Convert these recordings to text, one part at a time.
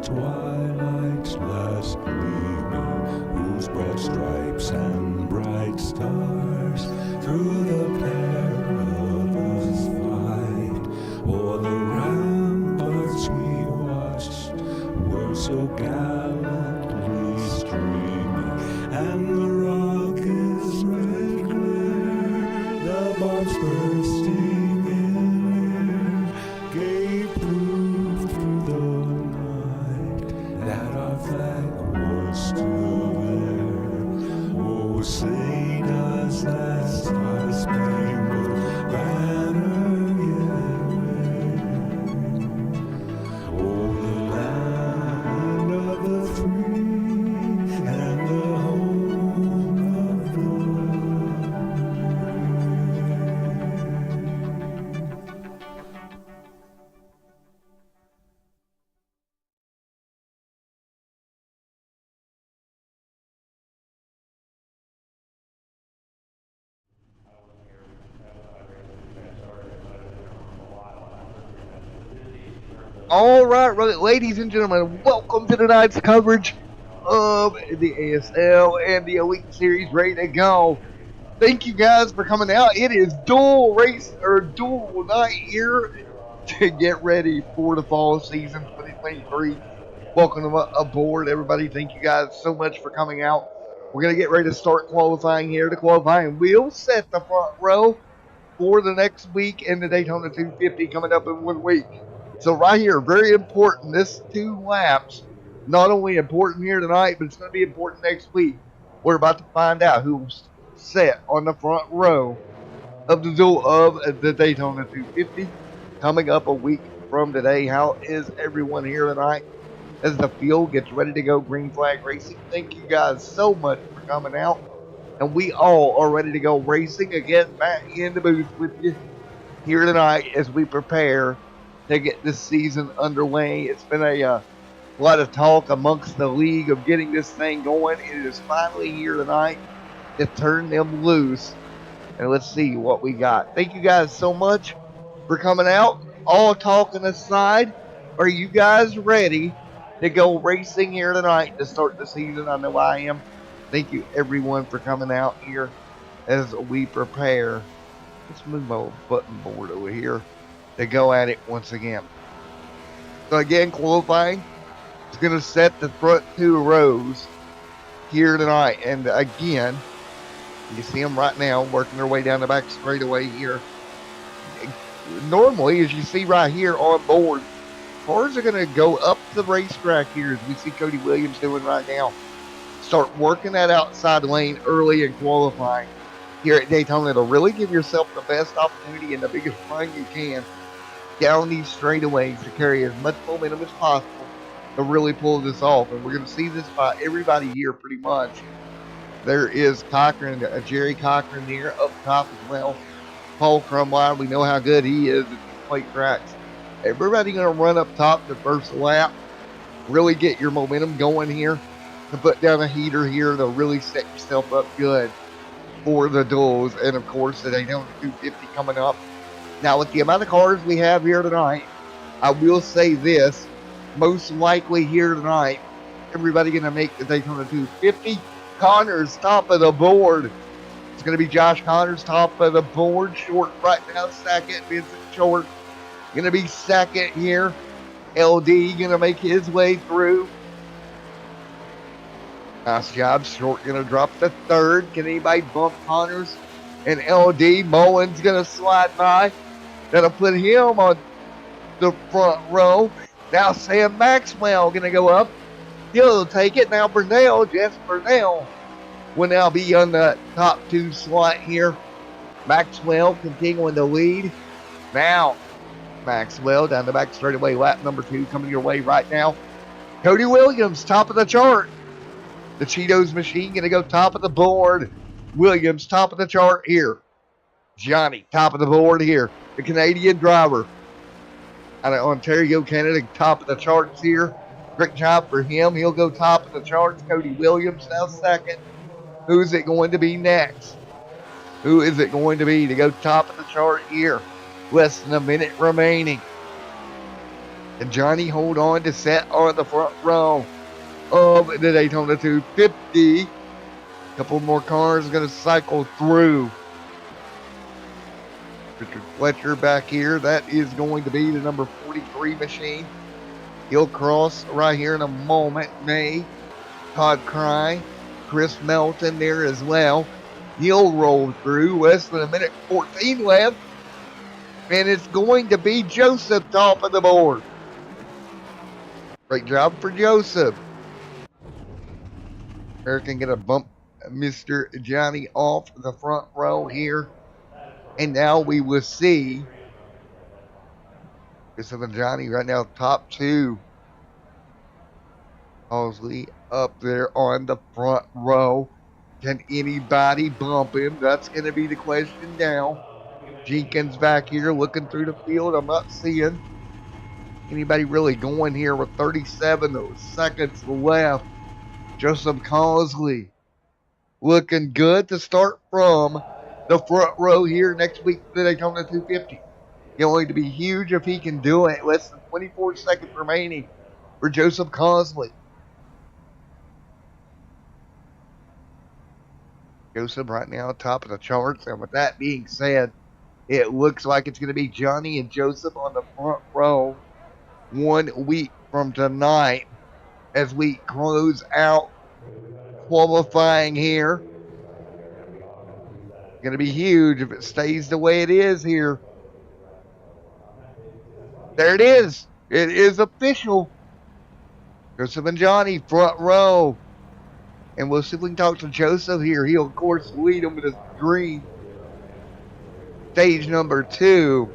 twilight's last gleaming, whose broad stripes and bright stars through the perilous fight o'er the ramparts we watched were so gallantly streaming, and the rocket's red glare, the bombs bursting in air, gave proof through the night that our flag was still there. Oh, say does that star-spangled banner yet wave? Oh, the land of the free and the home of the brave. All right, ladies and gentlemen, welcome to tonight's coverage of the ASL and the Elite Series. Ready to go. Thank you guys for coming out. It is dual night here to get ready for the fall season 2023. Welcome aboard, everybody. Thank you guys so much for coming out. We're going to get ready to start qualifying here. The qualifying will set the front row for the next week in the Daytona 250 coming up in 1 week. So right here, very important, this 2 laps, not only important here tonight, but it's going to be important next week. We're about to find out who's set on the front row of the Daytona 250 coming up a week from today. How is everyone here tonight as the field gets ready to go green flag racing? Thank you guys so much for coming out. And we all are ready to go racing again back in the booth with you here tonight as we prepare to get this season underway. It's been a lot of talk amongst the league of getting this thing going. It is finally here tonight to turn them loose. And let's see what we got. Thank you guys so much for coming out. All talking aside, are you guys ready to go racing here tonight to start the season? I know I am. Thank you everyone for coming out here as we prepare. Let's move my button board over here to go at it once again. So again, qualifying is going to set the front 2 rows here tonight. And again, you see them right now working their way down the back straightaway here. Normally, as you see right here on board, cars are going to go up the racetrack here, as we see Cody Williams doing right now. Start working that outside lane early in qualifying here at Daytona to really give yourself the best opportunity and the biggest run you can down these straightaways to carry as much momentum as possible to really pull this off. And we're going to see this by everybody here pretty much. There is Cochran, Jerry Cochran here up top as well. Paul Crumwine, we know how good he is at these plate tracks. Everybody going to run up top the first lap, really get your momentum going here, to put down a heater here to really set yourself up good for the duels. And of course, the Daytona 250 coming up. Now, with the amount of cars we have here tonight, I will say this, most likely here tonight, everybody going to make the Daytona 250. Connors top of the board. It's going to be Josh Connors top of the board. Short right now second. Vincent Short going to be second here. LD going to make his way through. Nice job. Short going to drop to third. Can anybody bump Connors and LD? Mullins going to slide by. That'll put him on the front row. Now Sam Maxwell going to go up. He'll take it. Now Burnell, Jeff Burnell, will now be on the top 2 slot here. Maxwell continuing to lead. Now Maxwell down the back straightaway, lap number 2 coming your way right now. Cody Williams, top of the chart. The Cheetos machine going to go top of the board. Williams, top of the chart here. Johnny, top of the board here. The Canadian driver out of Ontario, Canada, top of the charts here. Great job for him. He'll go top of the charts. Cody Williams now second. Who is it going to be next? Who is it going to be to go top of the chart here? Less than a minute remaining. And Johnny hold on to set on the front row of the Daytona 250. Couple more cars going to cycle through. Richard Fletcher back here. That is going to be the number 43 machine. He'll cross right here in a moment. May, Todd Cry, Chris Melton there as well. He'll roll through. Less than a minute 14 left. And it's going to be Joseph top of the board. Great job for Joseph. American going to bump Mr. Johnny off the front row here. And now we will see Joseph and Johnny right now, top two. Halsey up there on the front row. Can anybody bump him? That's going to be the question now. Jenkins back here looking through the field. I'm not seeing anybody really going here with 37 seconds left. Joseph Halsey looking good to start from the front row here next week for the Daytona 250. Going to be huge if he can do it. Less than 24 seconds remaining for Joseph Halsey. Joseph right now top of the charts. And with that being said, it looks like it's going to be Johnny and Joseph on the front row 1 week from tonight as we close out qualifying here. Going to be huge if it stays the way it is here. There it is. It is official. Joseph and Johnny front row. And we'll see if we can talk to Joseph here. He'll, of course, lead them with his green. Stage number 2.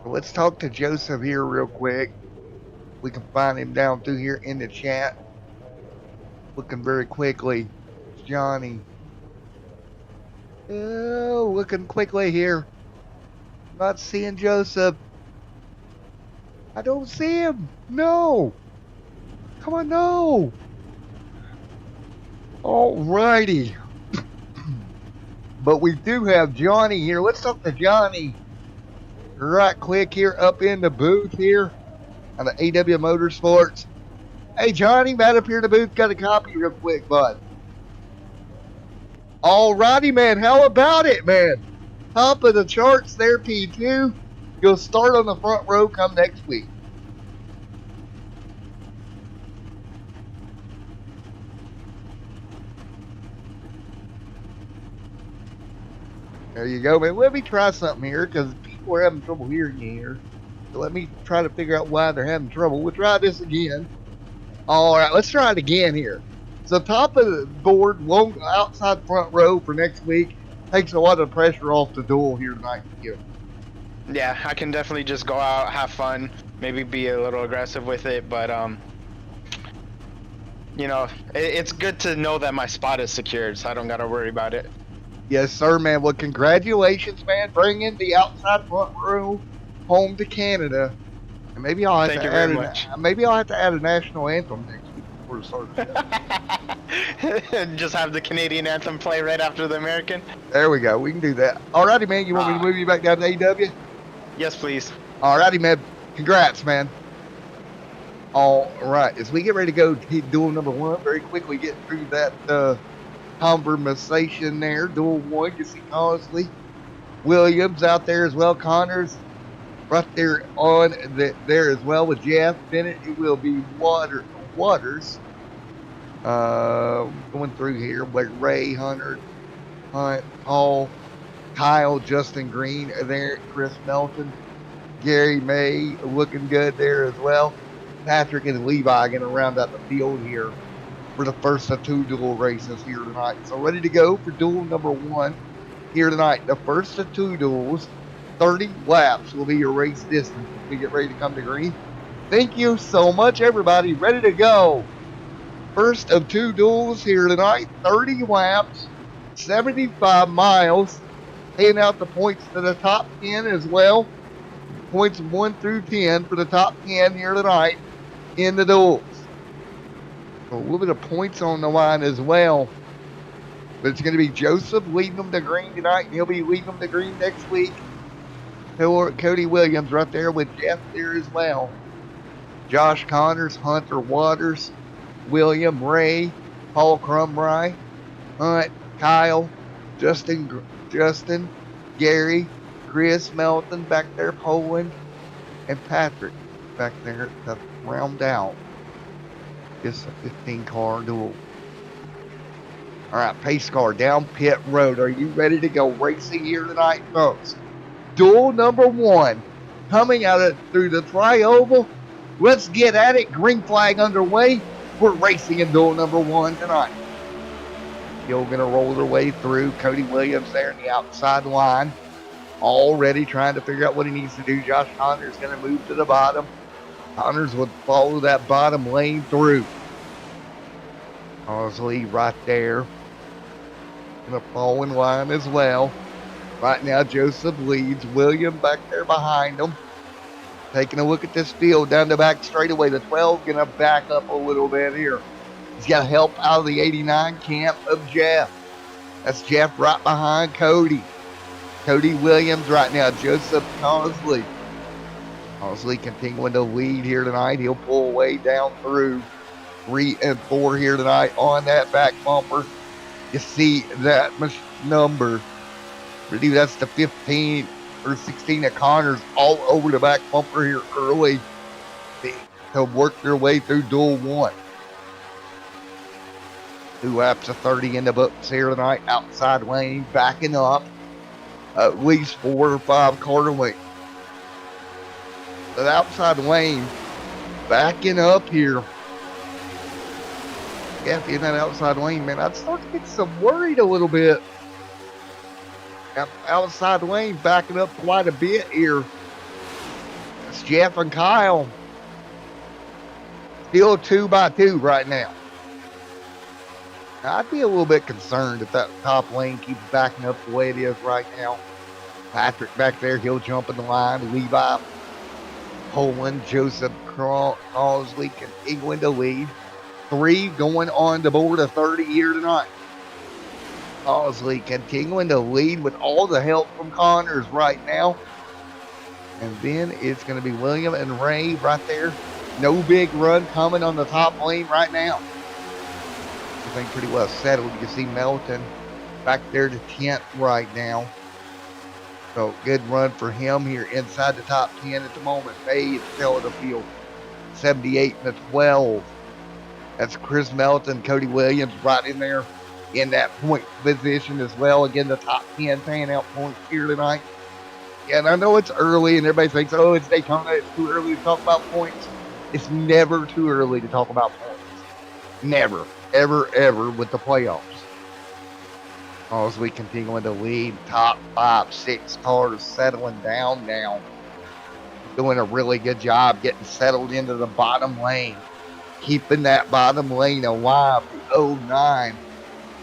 So let's talk to Joseph here real quick. We can find him down through here in the chat. Looking very quickly. It's Johnny. Oh, looking quickly here. Not seeing Joseph. I don't see him. No. Come on, no. Alrighty. But we do have Johnny here. Let's talk to Johnny right quick here up in the booth here on the AW Motorsports. Hey, Johnny, man up here in the booth. Got a copy real quick, bud. Alrighty, man. How about it, man? Top of the charts there, P2. You'll start on the front row come next week. There you go, man. Let me try something here because people are having trouble hearing you here. So let me try to figure out why they're having trouble. We'll try this again. All right, let's try it again here. So top of the board, long outside front row for next week. Takes a lot of pressure off the duel here tonight. Yeah, I can definitely just go out, have fun, maybe be a little aggressive with it, but you know, it's good to know that my spot is secured, so I don't gotta worry about it. Yes, sir, man. Well, congratulations, man. Bringing the outside front row home to Canada. And maybe I'll have to add maybe I'll have to add a national anthem next week before the start of the show. Just have the Canadian anthem play right after the American. There we go. We can do that. Alrighty, man. You want me to move you back down to AEW? Yes, please. Alrighty, man. Congrats, man. All right. As we get ready to go to duel number 1, very quickly get through that conversation there. Duel 1, you see Halsey. Williams out there as well. Connors right there on there as well with Jeff Bennett. It will be Waters. Going through here, like Ray, Hunter, Hunt, Paul, Kyle, Justin Green there, Chris Melton, Gary May looking good there as well. Patrick and Levi going to round out the field here for the first of 2 duel races here tonight. So ready to go for duel number 1 here tonight. The first of 2 duels, 30 laps will be your race distance as we get ready to come to green. Thank you so much, everybody. Ready to go. First of 2 duels here tonight, 30 laps, 75 miles. Paying out the points to the top 10 as well. Points 1 through 10 for the top 10 here tonight in the duels. So a little bit of points on the line as well. But it's going to be Joseph leading them to green tonight, and he'll be leading them to green next week. Cody Williams right there with Jeff there as well. Josh Connors, Hunter Waters, William Ray, Paul Crumry, Hunt, Kyle, Justin, Gary, Chris Melton back there, Poland, and Patrick back there to round out this 15-car duel. All right, pace car down pit road. Are you ready to go racing here tonight, folks? Duel number 1 coming out through the tri-oval. Let's get at it. Green flag underway. We're racing in duel number 1 tonight. You're going to roll their way through. Cody Williams there in the outside line, already trying to figure out what he needs to do. Josh Connors going to move to the bottom. Connors would follow that bottom lane through. Honestly, right there. Going to fall in line as well. Right now, Joseph leads. William back there behind him. Taking a look at this field down the back straightaway. The 12 going to back up a little bit here. He's got help out of the 89 camp of Jeff. That's Jeff right behind Cody. Cody Williams right now. Joseph Consley. Consley continuing to lead here tonight. He'll pull way down through 3 and 4 here tonight on that back bumper. You see that number. I believe that's the 15 or 16 of Connors all over the back bumper here early to work their way through duel 1. 2 laps of 30 in the books here tonight. Outside lane backing up at least 4 or 5 car lengths. The outside lane backing up here. Yeah, in that outside lane, man, I'd start to get some worried a little bit. Outside lane backing up quite a bit here. It's Jeff and Kyle. Still 2 by 2 right now. I'd be a little bit concerned if that top lane keeps backing up the way it is right now. Patrick back there, he'll jump in the line. Levi, Poland, Joseph Crosley continuing to lead. 3 going on the board of 30 here tonight. Crosley continuing to lead with all the help from Connors right now. And then it's going to be William and Ray right there. No big run coming on the top lane right now. I think pretty well settled. You can see Melton back there to 10th right now. So good run for him here inside the top 10 at the moment. Bay is still in the field. 78 and a 12. That's Chris Melton, Cody Williams right in there in that point position as well. Again, the top 10 paying out points here tonight. Yeah, and I know it's early and everybody thinks, oh, it's Daytona, it's too early to talk about points. It's never too early to talk about points. Never, ever, ever with the playoffs. As we continuing to lead, top 5, 6 cars settling down now. Doing a really good job getting settled into the bottom lane. Keeping that bottom lane alive. The 09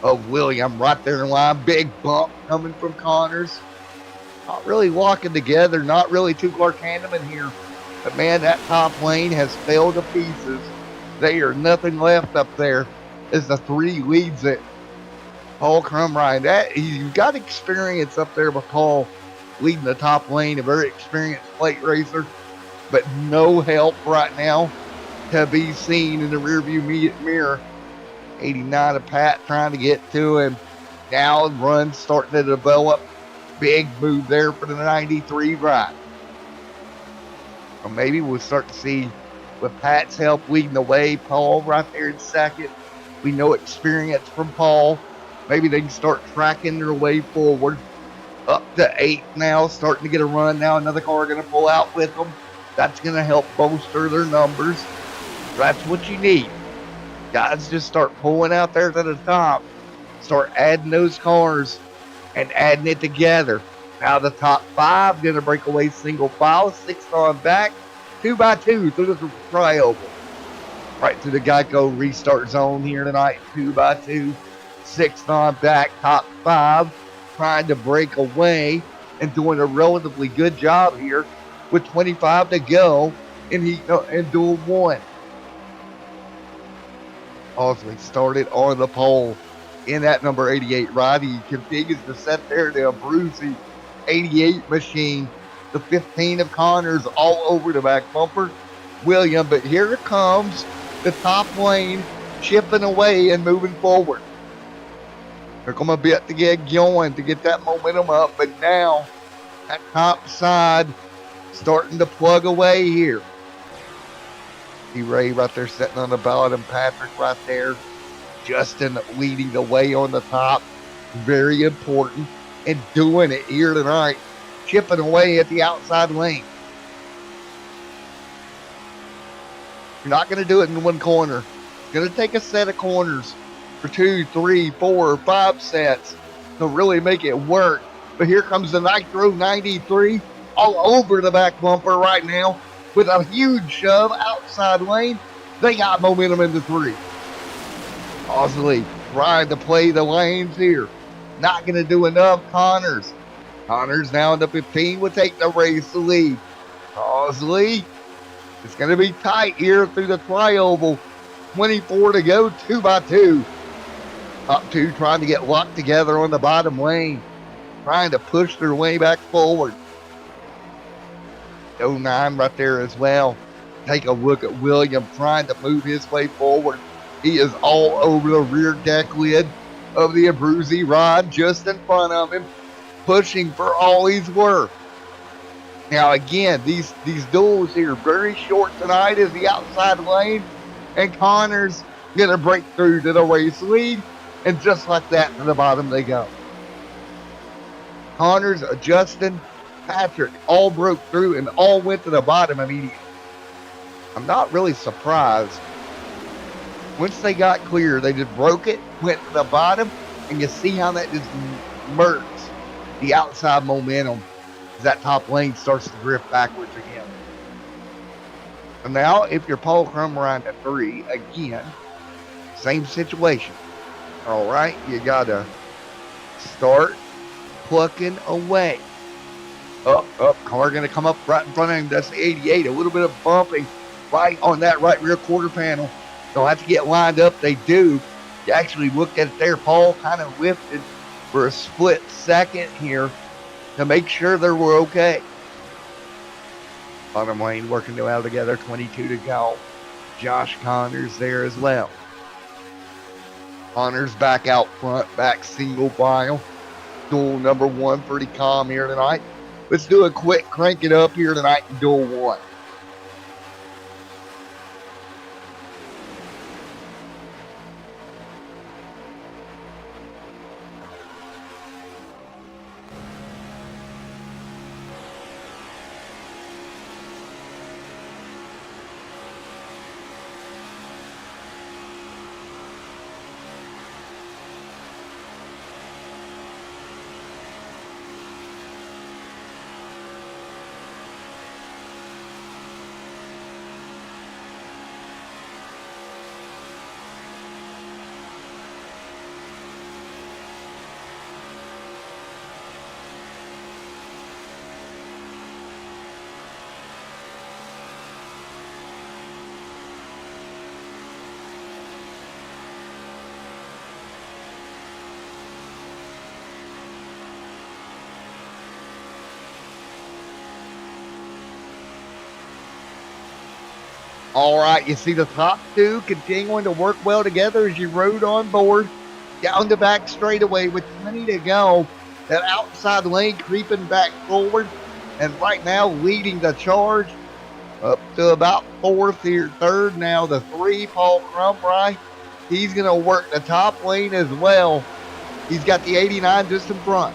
of William right there in line. Big bump coming from Connors. Not really walking together. Not really 2-car tandem in here. But man, that top lane has fell to pieces. There are nothing left up there as the 3 leads it. Paul Crumry. You've got experience up there with Paul leading the top lane. A very experienced plate racer. But no help right now to be seen in the rearview mirror. 89 of Pat trying to get to him. Now run starting to develop. Big move there for the 93 right. Or maybe we'll start to see, with Pat's help leading the way, Paul right there in second. We know experience from Paul. Maybe they can start tracking their way forward. Up to 8 now, starting to get a run now. Another car going to pull out with them. That's going to help bolster their numbers. That's what you need. Guys, just start pulling out there to the top. Start adding those cars and adding it together. Now the top 5 going to break away single file. 6 on back. 2 by 2 through the tri-oval. Right through the Geico restart zone here tonight. 2 by 2. 6 on back. Top 5 trying to break away and doing a relatively good job here with 25 to go in duel 1. Osling started on the pole in that number 88 ride. He continues to set there the Abruzzi 88 machine The 15 of Connors all over the back bumper. William, but here it comes. The top lane chipping away and moving forward. They're going to bit to get going to get that momentum up, but now that top side starting to plug away here. See Ray right there sitting on the bottom, Patrick right there. Justin leading the way on the top. Very important. And doing it here tonight. Chipping away at the outside lane. You're not going to do it in one corner. It's going to take a set of corners for 2, 3, 4, 5 sets to really make it work. But here comes the Nitro 93 all over the back bumper right now with a huge shove outside lane. They got momentum in the 3. Osley trying to play the lanes here. Not going to do enough. Connors now in the 15 will take the race to lead. Osley, it's going to be tight here through the tri-oval. 24 to go, 2 by 2. Top 2 trying to get locked together on the bottom lane. Trying to push their way back forward. 09 right there as well. Take a look at William trying to move his way forward. He is all over the rear deck lid of the Abruzzi rod just in front of him, pushing for all he's worth. Now again, these duels here very short tonight is the outside lane, and Connors gonna break through to the race lead, and just like that to the bottom they go. Connors, Justin, Patrick all broke through and all went to the bottom immediately. I'm not really surprised. Once they got clear, they just broke it, went to the bottom, and you see how that just merged the outside momentum as that top lane starts to drift backwards again. And now, if you're Paul Crumrine at 3, again, same situation. All right, you got to start plucking away. Up, car going to come up right in front of him. That's the 88. A little bit of bumping right on that right rear quarter panel. They'll have to get lined up. They do. You actually looked at it there. Paul kind of lifted for a split second here to make sure they were okay. Bottom lane working well together. 22 to go. Josh Connors there as well. Connors back out front, back single file. Duel number 1, pretty calm here tonight. Let's do a quick crank it up here tonight in Duel 1. All right, you see the top 2 continuing to work well together as you rode on board down the back straightaway with 20 to go. That outside lane creeping back forward, and right now leading the charge up to about 4th here, 3rd now. The 3, Paul Crumrine, he's going to work the top lane as well. He's got the 89 just in front.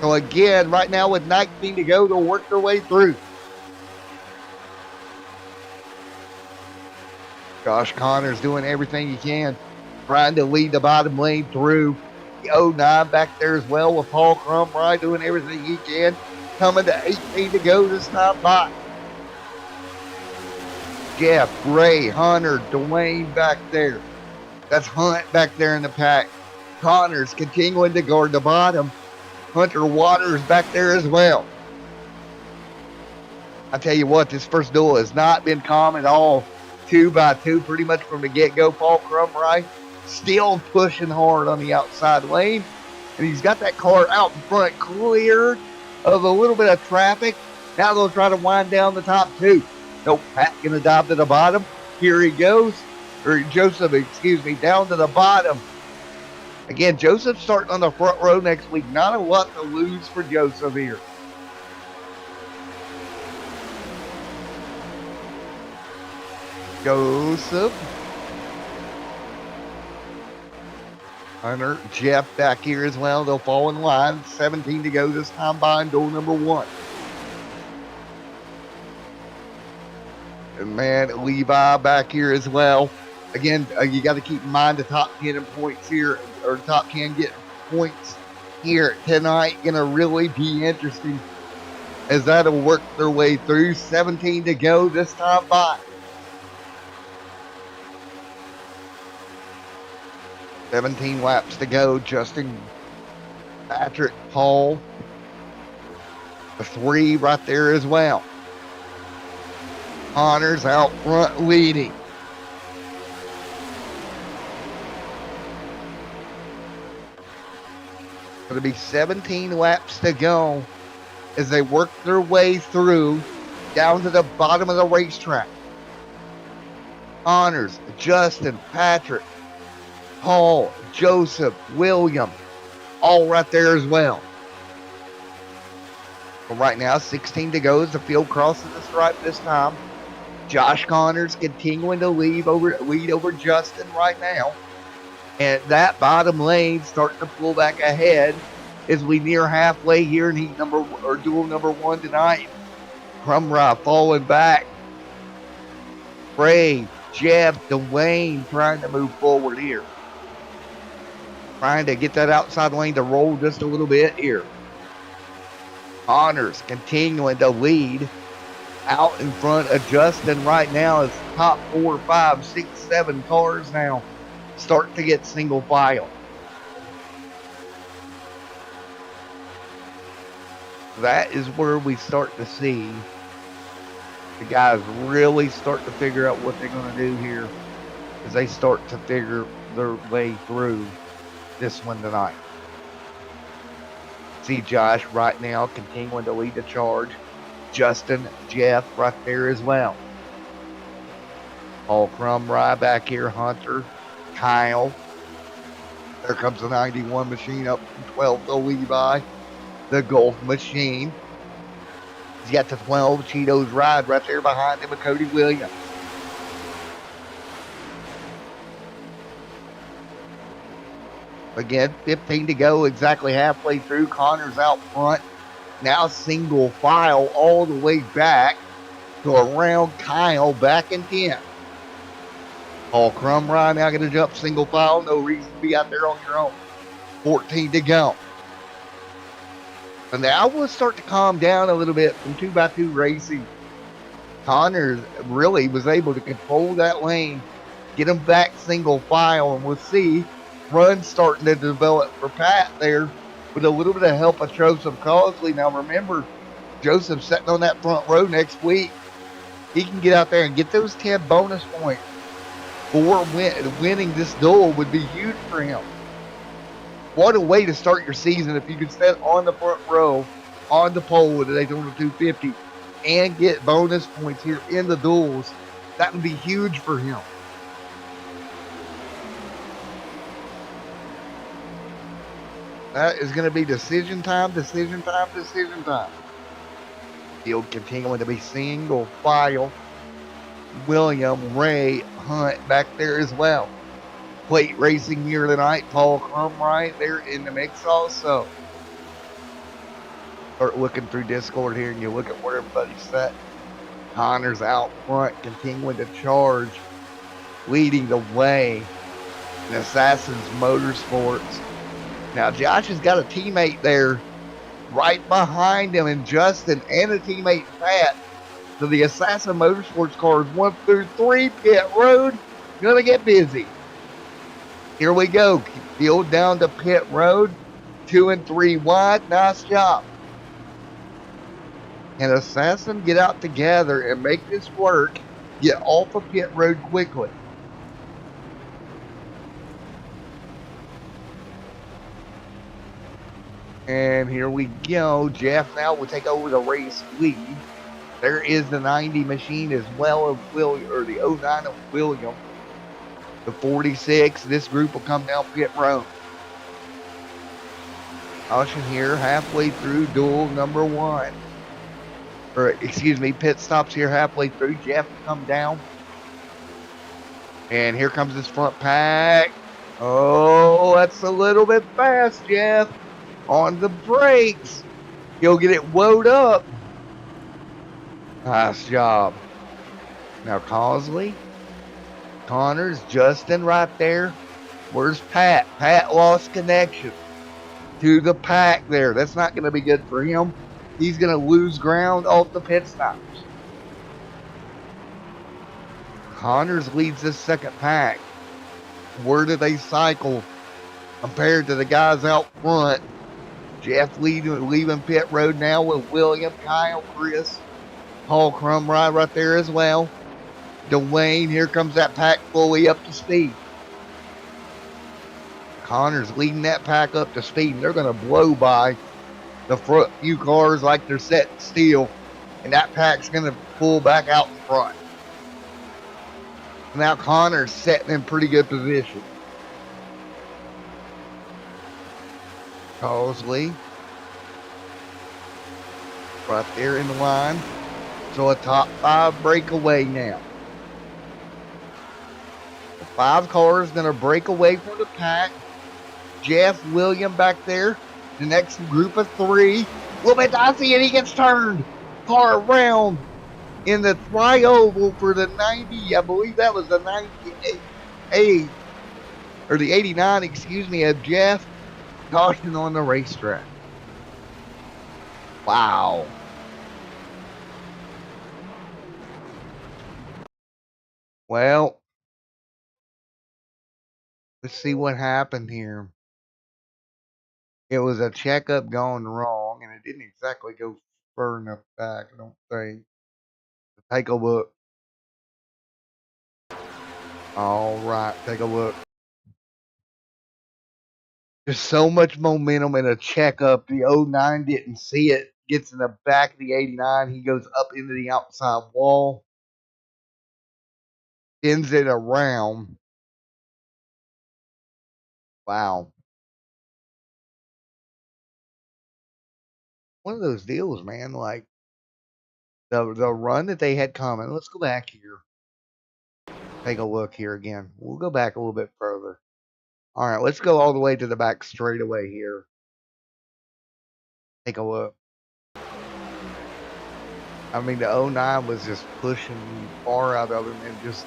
So again, right now with 19 to go, they'll work their way through. Josh Connors doing everything he can, trying to lead the bottom lane through. The 09 back there as well with Paul Crumrine doing everything he can. Coming to 18 to go to stop by. Jeff, Ray, Hunter, Dwayne back there. That's Hunt back there in the pack. Connors continuing to guard the bottom. Hunter Waters back there as well. I tell you what, this first duel has not been calm at all. 2 by 2 pretty much from the get-go. Paul Crumrine still pushing hard on the outside lane. and he's got that car out in front clear of a little bit of traffic. Now they'll try to wind down the top two. Nope, Pat gonna dive to the bottom. Here he goes. Or Joseph, excuse me, down to the bottom. Again, Joseph starting on the front row next week. Not a lot to lose for Joseph here. Joseph. Hunter, Jeff back here as well. They'll fall in line. 17 to go this time by duel number 1. And man, Levi back here as well. Again, you got to keep in mind the top 10 in points here, or top 10 getting points here tonight. Going to really be interesting as that'll work their way through. 17 to go this time by. 17 laps to go. Justin, Patrick, Paul. The 3 right there as well. Connors out front leading. Going to be 17 laps to go as they work their way through down to the bottom of the racetrack. Connors, Justin, Patrick, Paul, Joseph, William, all right there as well. But right now, 16 to go as the field crosses the stripe this time. Josh Connors continuing to lead over Justin right now. And that bottom lane starting to pull back ahead as we near halfway here in duel number 1 tonight. Crumrye falling back. Bray, Jeff, Dwayne trying to move forward here. Trying to get that outside lane to roll just a little bit here. Connors continuing to lead out in front of Justin right now as top 4, 5, 6, 7 cars now start to get single file. That is where we start to see the guys really start to figure out what they're going to do here as they start to figure their way through this one tonight. See Josh right now continuing to lead the charge. Justin, Jeff right there as well. Paul Crumrye back here, Hunter, Kyle. There comes the 91 machine up from 12 to Levi. The Golf machine. He's got the 12 Cheetos ride right there behind him with Cody Williams. Again, 15 to go, exactly halfway through. Connors out front. Now single file all the way back to around Kyle back in 10th. Paul Crumrye now going to jump single file. No reason to be out there on your own. 14 to go. And now we'll start to calm down a little bit from 2x2 racing. Connors really was able to control that lane, get him back single file, and we'll see runs starting to develop for Pat there with a little bit of help of Joseph Cosley. Now remember, Joseph's sitting on that front row next week. He can get out there and get those 10 bonus points for winning this duel would be huge for him. What a way to start your season if you could sit on the front row on the pole with the Daytona 250 and get bonus points here in the duels. That would be huge for him. That is going to be decision time, decision time, decision time. Field continuing to be single file. William, Ray, Hunt back there as well. Plate racing here tonight. Paul Crumrye there in the mix also. Start looking through Discord here and you look at where everybody's set. Connors out front, continuing to charge, leading the way in Assassin's Motorsports. Now Josh has got a teammate there right behind him in Justin and a teammate Pat. So the Assassin Motorsports cars 1 through 3 pit road gonna get busy. Here we go. Field down to pit road. 2 and 3 wide. Nice job. Can Assassin get out together and make this work? Get off of pit road quickly. And here we go. Jeff now will take over the race lead. There is the 90 machine as well of William, or the 09 of William. The 46. This group will come down pit road. Caution here, halfway through duel number 1. Or excuse me, pit stops here halfway through. Jeff will come down. And here comes his front pack. Oh, that's a little bit fast, Jeff. On the brakes. He'll get it woed up. Nice job. Now Causey, Connors, Justin right there. Where's Pat? Pat lost connection to the pack there. That's not going to be good for him. He's going to lose ground off the pit stops. Connors leads this second pack. Where do they cycle compared to the guys out front? Jeff leaving pit road now with William, Kyle, Chris, Paul Crum right there as well. Dwayne, here comes that pack fully up to speed. Connors leading that pack up to speed, and they're going to blow by the front few cars like they're set still, and that pack's going to pull back out in front. Now Connor's setting in pretty good position. Causey right there in the line. So a top 5 breakaway now. The 5 cars going to break away from the pack. Jeff, William back there. The next group of 3. A little bit dicey, and he gets turned far around in the tri-oval for the 90. I believe that was the 98, or the 89, excuse me, of Jeff. Caution on the racetrack. Wow. Well, let's see what happened here. It was a checkup gone wrong, and it didn't exactly go far enough back, I don't think. Take a look. All right, take a look. There's so much momentum in a checkup. The 09 didn't see it. Gets in the back of the 89. He goes up into the outside wall. Spins it around. Wow. One of those deals, man. Like the run that they had coming. Let's go back here. Take a look here again. We'll go back a little bit further. All right, let's go all the way to the back straightaway here. Take a look. I mean, the 09 was just pushing far out of him and just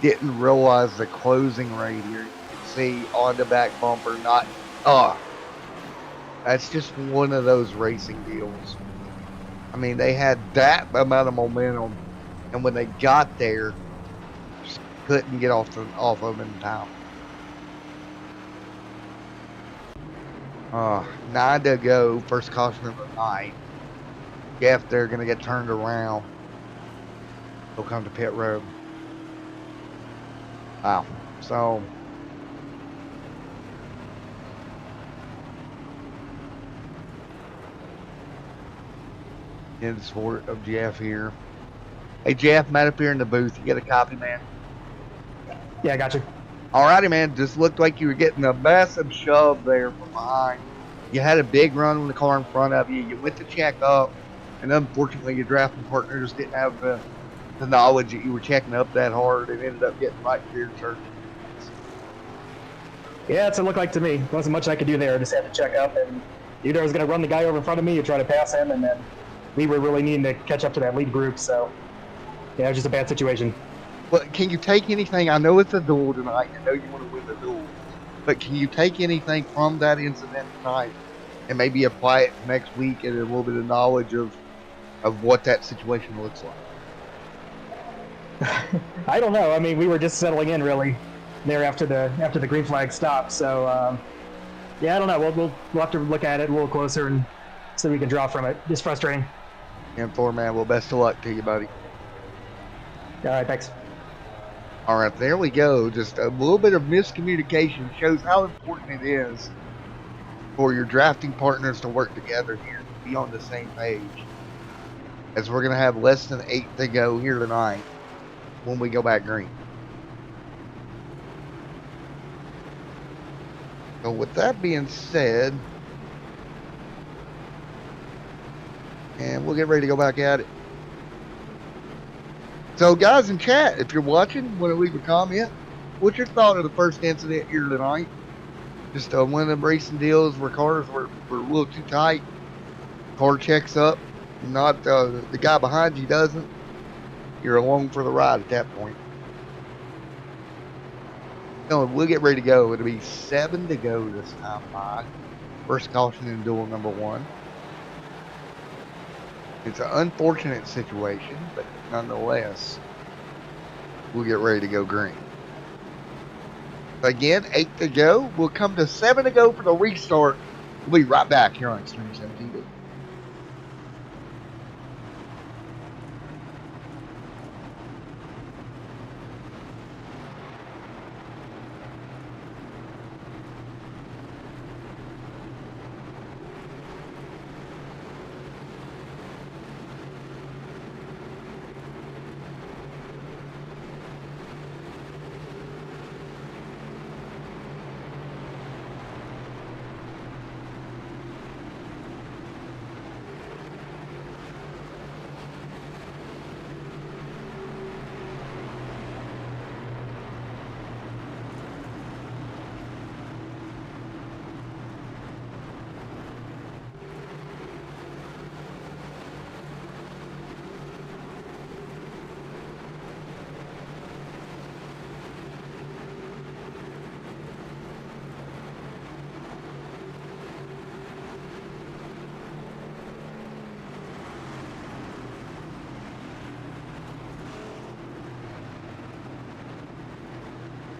didn't realize the closing rate here. You can see on the back bumper, not, that's just one of those racing deals. I mean, they had that amount of momentum, and when they got there, just couldn't get off of them in time. 9 to go, first caution of the night. Jeff, they're going to get turned around. They'll come to pit road. Wow. So, in support of Jeff here. Hey, Jeff, Matt up here in the booth. You got a copy, man? Yeah, I got you. Alrighty, man. Just looked like you were getting a massive shove there from behind. You had a big run with the car in front of you. You went to check up, and unfortunately, your drafting partner just didn't have the knowledge that you were checking up that hard, and ended up getting right to your turn. Yeah, that's what it looked like to me. Wasn't much I could do there. I just had to check up, and either I was going to run the guy over in front of me or try to pass him, and then we were really needing to catch up to that lead group. So, yeah, it was just a bad situation. But can you take anything? I know it's a duel tonight. I know you want to win the duel. But can you take anything from that incident tonight and maybe apply it next week and a little bit of knowledge of what that situation looks like? I don't know. I mean, we were just settling in really there after the green flag stopped. So, yeah, I don't know. We'll have to look at it a little closer and so we can draw from it. It's frustrating. And for man, well, best of luck to you, buddy. All right, thanks. All right, there we go. Just a little bit of miscommunication shows how important it is for your drafting partners to work together here, be on the same page, as we're going to have less than 8 to go here tonight when we go back green. So with that being said, and we'll get ready to go back at it. So guys in chat, if you're watching, want to leave a comment, what's your thought of the first incident here tonight? Just one of them racing deals where cars were a little too tight. Car checks up, not the guy behind you doesn't. You're along for the ride at that point. No, we'll get ready to go. It'll be 7 to go this time by. First caution in duel number 1. It's an unfortunate situation, but nonetheless, we'll get ready to go green. Again, 8 to go. We'll come to 7 to go for the restart. We'll be right back here on Extreme 17.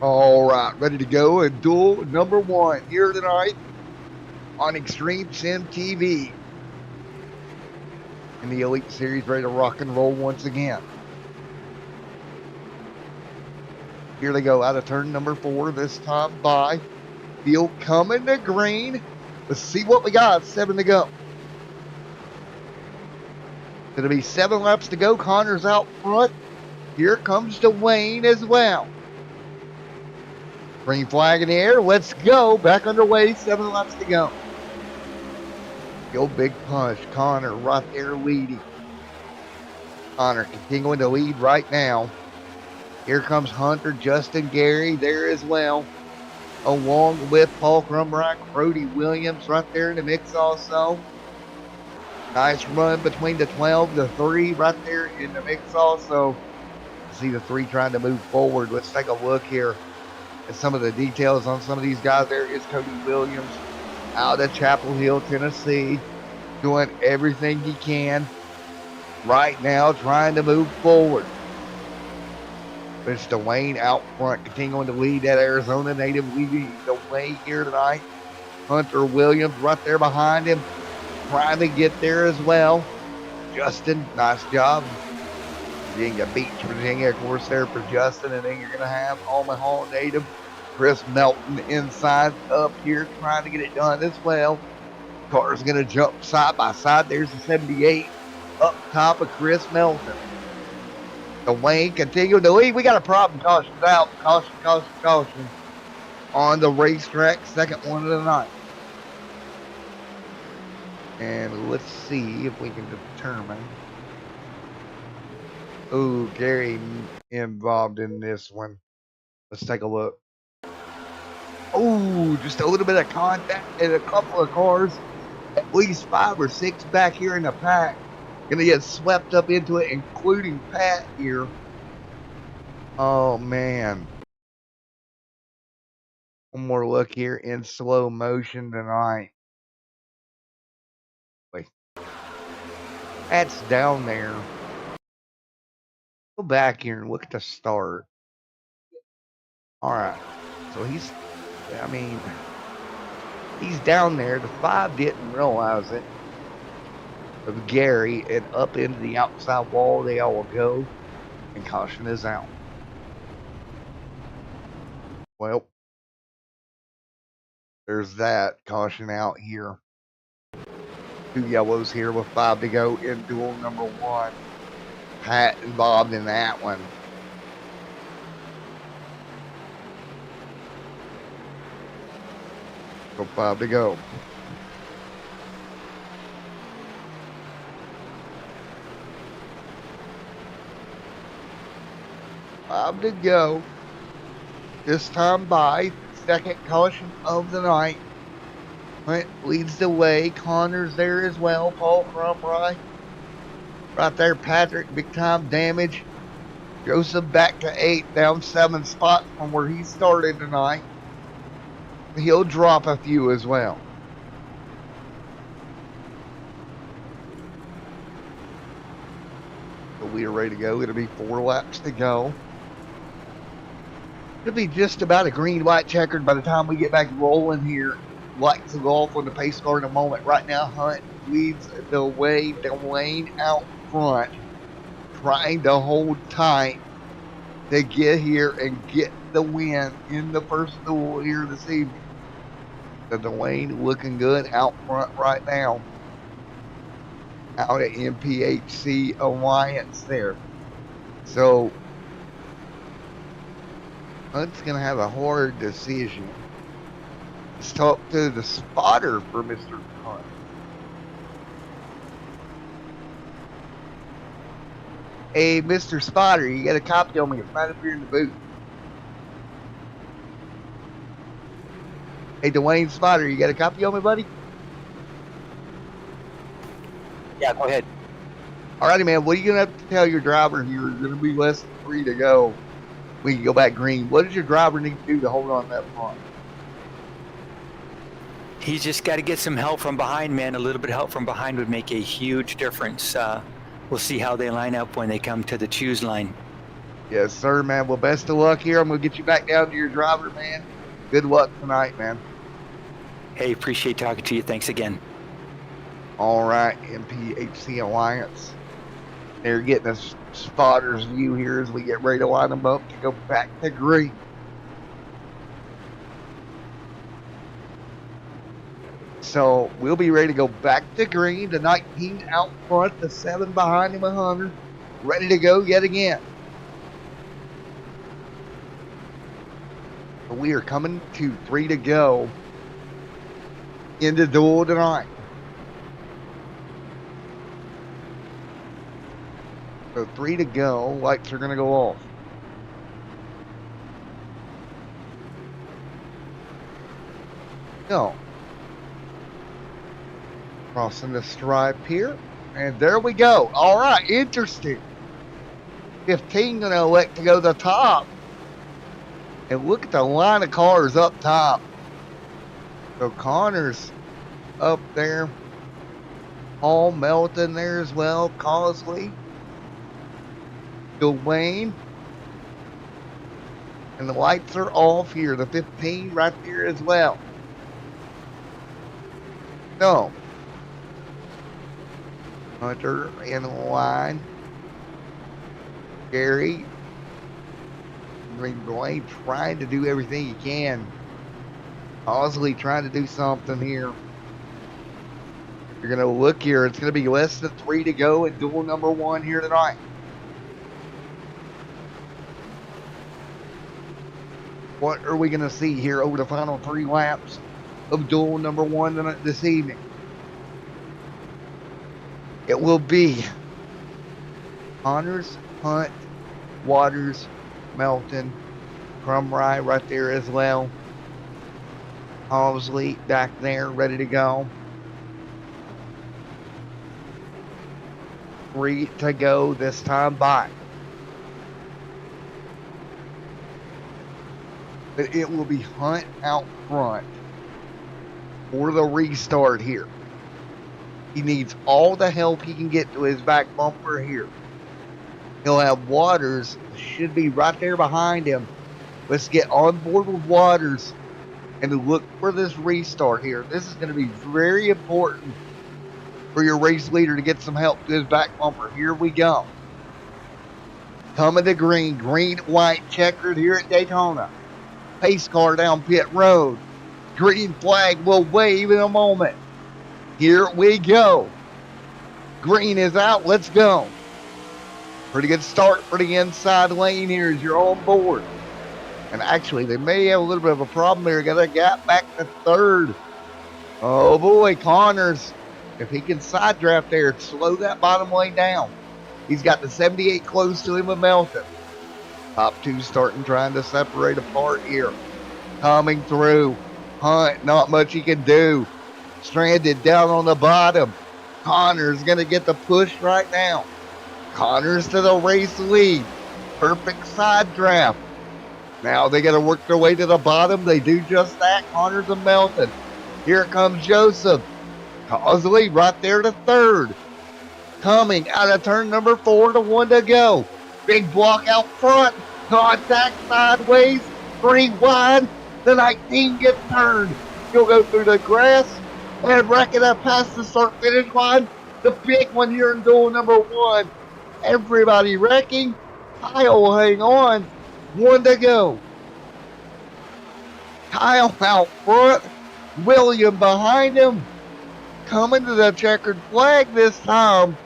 All right, ready to go in duel number 1 here tonight on Extreme Sim TV. In the Elite Series, ready to rock and roll once again. Here they go out of turn number 4 this time by. Field coming to green. Let's see what we got. 7 to go. It'll be 7 laps to go. Connor's out front. Here comes Dwayne as well. Green flag in the air. Let's go. Back underway. 7 laps to go. Go big punch. Connor right there leading. Connor continuing to lead right now. Here comes Hunter, Justin, Gary there as well. Along with Paul Crumbright, Brody Williams right there in the mix also. Nice run between the 12, the 3 right there in the mix also. See the 3 trying to move forward. Let's take a look here at some of the details on some of these guys. There is Cody Williams out of Chapel Hill, Tennessee, doing everything he can right now, trying to move forward. It's Dwayne out front, continuing to lead that Arizona native, leading the way here tonight. Hunter Williams right there behind him, trying to get there as well. Justin, nice job. Virginia Beach, Virginia, of course, there for Justin. And then you're going to have Omaha native Chris Melton inside up here, trying to get it done as well. Car's going to jump side by side. There's the 78 up top of Chris Melton. Dwayne continuing to lead. We got a problem. Caution out. Caution, caution, caution. On the racetrack. Second one of the night. And let's see if we can determine. Ooh, Gary involved in this one. Let's take a look. Ooh, just a little bit of contact in a couple of cars. At least 5 or 6 back here in the pack. Gonna get swept up into it, including Pat here. Oh, man. One more look here in slow motion tonight. Wait. Pat's down there. Go back here and look at the start. Alright. So he's down there. The 5 didn't realize it. Of Gary, and up into the outside wall they all go, and caution is out. Well, There's that caution out here. 2 yellows here with 5 to go in duel number 1. Pat involved in that one. So 5 to go. To go. This time by second caution of the night. Hunt leads the way. Connor's there as well. Paul Crumry. Right there, Patrick. Big time damage. Joseph back to 8, down 7 spots from where he started tonight. He'll drop a few as well. So we are ready to go. It'll be 4 laps to go. It'll be just about a green-white checkered by the time we get back rolling here. Lights will go off on the pace car in a moment. Right now, Hunt leads the way. Dwayne out front, trying to hold tight to get here and get the win in the first duel here this evening. So Dwayne looking good out front right now. Out at MPHC Alliance there. So Hunt's going to have a hard decision. Let's talk to the spotter for Mr. Hunt. Hey, Mr. Spotter, you got a copy on me. It's right up here in the booth. Hey, Dwayne Spotter, you got a copy on me, buddy? Yeah, go ahead. Alrighty, man. What are you going to have to tell your driver here? It's going to be less than 3 to go. We can go back green. What does your driver need to do to hold on that front? He's just got to get some help from behind, man. A little bit of help from behind would make a huge difference. We'll see how they line up when they come to the choose line. Yes, sir, man. Well, best of luck here. I'm going to get you back down to your driver, man. Good luck tonight, man. Hey, appreciate talking to you. Thanks again. All right, MPHC Alliance. They're getting a spotter's view here as we get ready to line them up to go back to green. So we'll be ready to go back to green. The 19 out front, the 7 behind him, 100. Ready to go yet again. So we are coming to 3 to go in the duel tonight. So 3 to go. Lights are going to go off. Go. Crossing the stripe here. And there we go. All right. Interesting. 15 going to elect to go to the top. And look at the line of cars up top. So Connor's up there. Paul Melton there as well. Cosley. Dwayne. And the lights are off here. The 15 right there as well. So Hunter in the line. Gary. Dwayne trying to do everything he can. Cosley trying to do something here. You're going to look here. It's going to be less than 3 to go at duel number 1 here tonight. What are we going to see here over the final 3 laps of duel number 1 this evening? It will be Connors, Hunt, Waters, Melton, Crumry right there as well. Halsley back there, ready to go. 3 to go this time by. But it will be Hunt out front for the restart here. He needs all the help he can get to his back bumper here. He'll have Waters, should be right there behind him. Let's get on board with Waters and look for this restart here. This is going to be very important for your race leader to get some help to his back bumper. Here we go. Coming to green, white checkered here at Daytona. Pace car down pit road. Green flag will wave in a moment. Here we go. Green is out. Let's go. Pretty good start for the inside lane here as you're on board. And actually, they may have a little bit of a problem here. Got a gap back to third. Oh boy, Connors. If he can side draft there, slow that bottom lane down. He's got the 78 close to him with Melton. Top two starting trying to separate apart here. Coming through. Hunt, not much he can do. Stranded down on the bottom. Connors going to get the push right now. Connors to the race lead. Perfect side draft. Now they got to work their way to the bottom. They do just that. Connors and Melton. Here comes Joseph. Calls the lead right there to third. Coming out of turn number 4 to 1 to go. Big block out front. Contact sideways. 3 wide. The 19 gets turned. He'll go through the grass and wreck it up past the start finish line. The big one here in duel number 1. Everybody wrecking. Kyle will hang on. 1 to go. Kyle out front. William behind him. Coming to the checkered flag this time.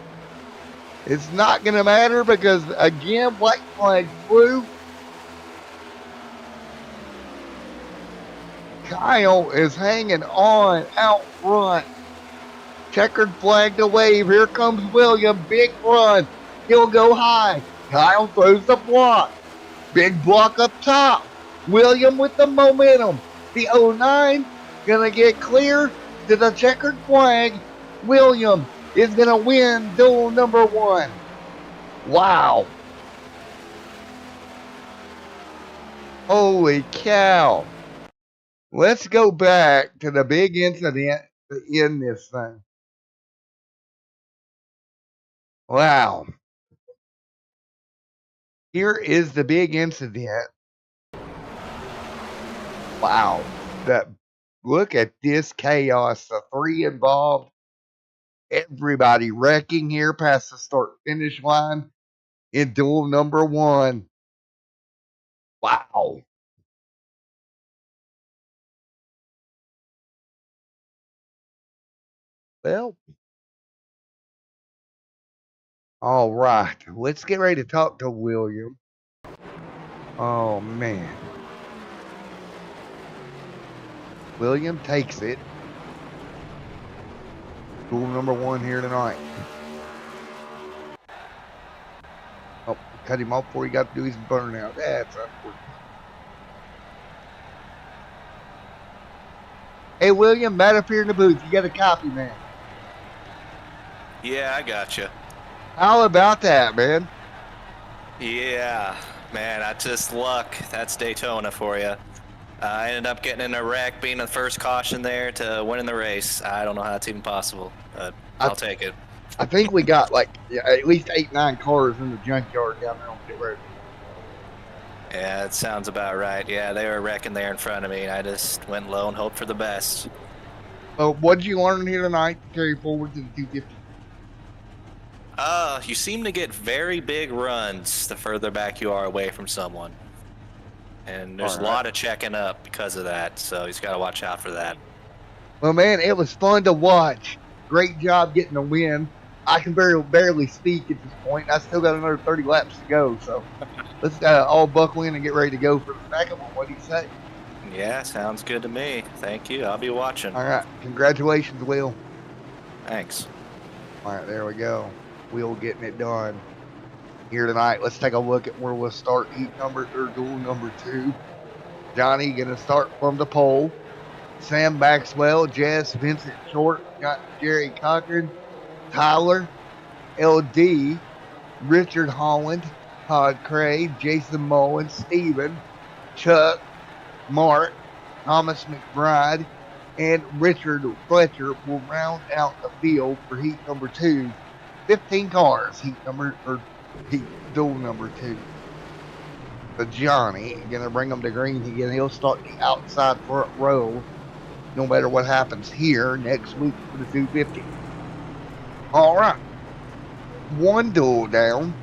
It's not going to matter because, again, black flag flew. Kyle is hanging on out front. Checkered flag to wave. Here comes William. Big run. He'll go high. Kyle throws the block. Big block up top. William with the momentum. The 09 going to get clear to the checkered flag. William is going to win duel number 1. Wow. Holy cow. Let's go back to the big incident to end this thing. Wow. Here is the big incident. Wow. Look at this chaos. The 3 involved. Everybody wrecking here past the start finish line in duel number 1. Wow. Well, all right. Let's get ready to talk to William. Oh, man. William takes it. Duel number 1 here tonight. Oh, cut him off before he got to do his burnout. That's unfortunate. Hey, William, Matt up here in the booth. You got a copy, man. Yeah, I gotcha. How about that, man? Yeah, man, that's just luck. That's Daytona for you. I ended up getting in a wreck, being the first caution there to winning the race. I don't know how that's even possible, but I'll take it. I think we got like at least 8-9 cars in the junkyard down there on pit road. Yeah, that sounds about right. Yeah, they were wrecking there in front of me. I just went low and hoped for the best. Well, what did you learn here tonight to carry forward to the 250? You seem to get very big runs the further back you are away from someone. And there's a lot of checking up because of that, so he's got to watch out for that. Well, man, it was fun to watch. Great job getting a win. I can barely speak at this point. I still got another 30 laps to go, so let's all buckle in and get ready to go for the second one. What do you say? Yeah, sounds good to me. Thank you. I'll be watching. All right. Congratulations, Will. Thanks. All right, there we go. Will getting it done here tonight. Let's take a look at where we'll start duel number 2. Johnny going to start from the pole. Sam Maxwell, Jess, Vincent Short, got Jerry Cochran, Tyler, LD, Richard Holland, Todd Craig, Jason Mullen, Steven, Chuck, Mark, Thomas McBride, and Richard Fletcher will round out the field for heat number 2. 15 cars, duel number 2. So Johnny gonna bring them to green again. He'll start the outside front row, no matter what happens here next week for the 250. All right, 1 duel down,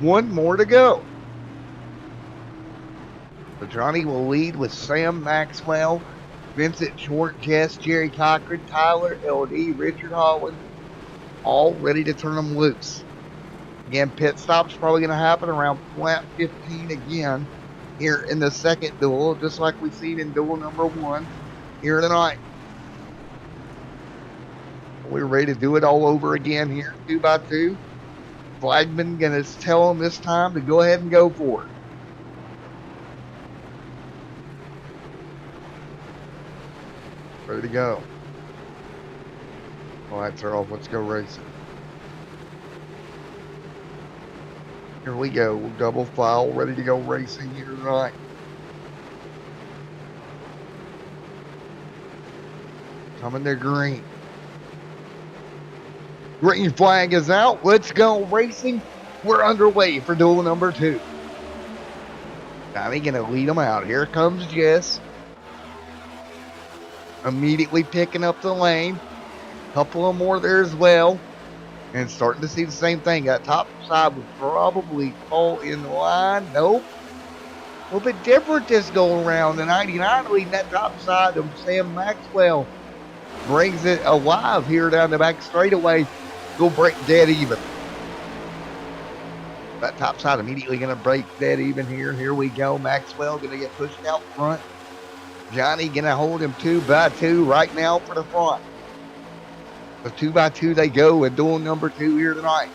1 more to go. So Johnny will lead with Sam Maxwell, Vincent Short, Jess, Jerry Cochran, Tyler, LD, Richard Holland, all ready to turn them loose. Again, pit stop's probably going to happen around lap 15 again here in the second duel, just like we've seen in duel number 1 here tonight. We're ready to do it all over again here, 2x2. Flagman going to tell them this time to go ahead and go for it. Ready to go. Lights are off. Let's go racing. Here we go. Double file, ready to go racing here tonight. Coming to green. Green flag is out. Let's go racing. We're underway for duel number 2. Johnny gonna lead them out. Here comes Jess. Immediately picking up the lane. Couple of more there as well. And starting to see the same thing. That top side would probably fall in the line. Nope. A little bit different this go around. The 99 leading that top side of Sam Maxwell brings it alive here down the back straightaway. Go break dead even. That top side immediately going to break dead even here. Here we go. Maxwell going to get pushed out front. Johnny going to hold him 2x2 right now for the front. So 2x2 they go in duel number 2 here tonight.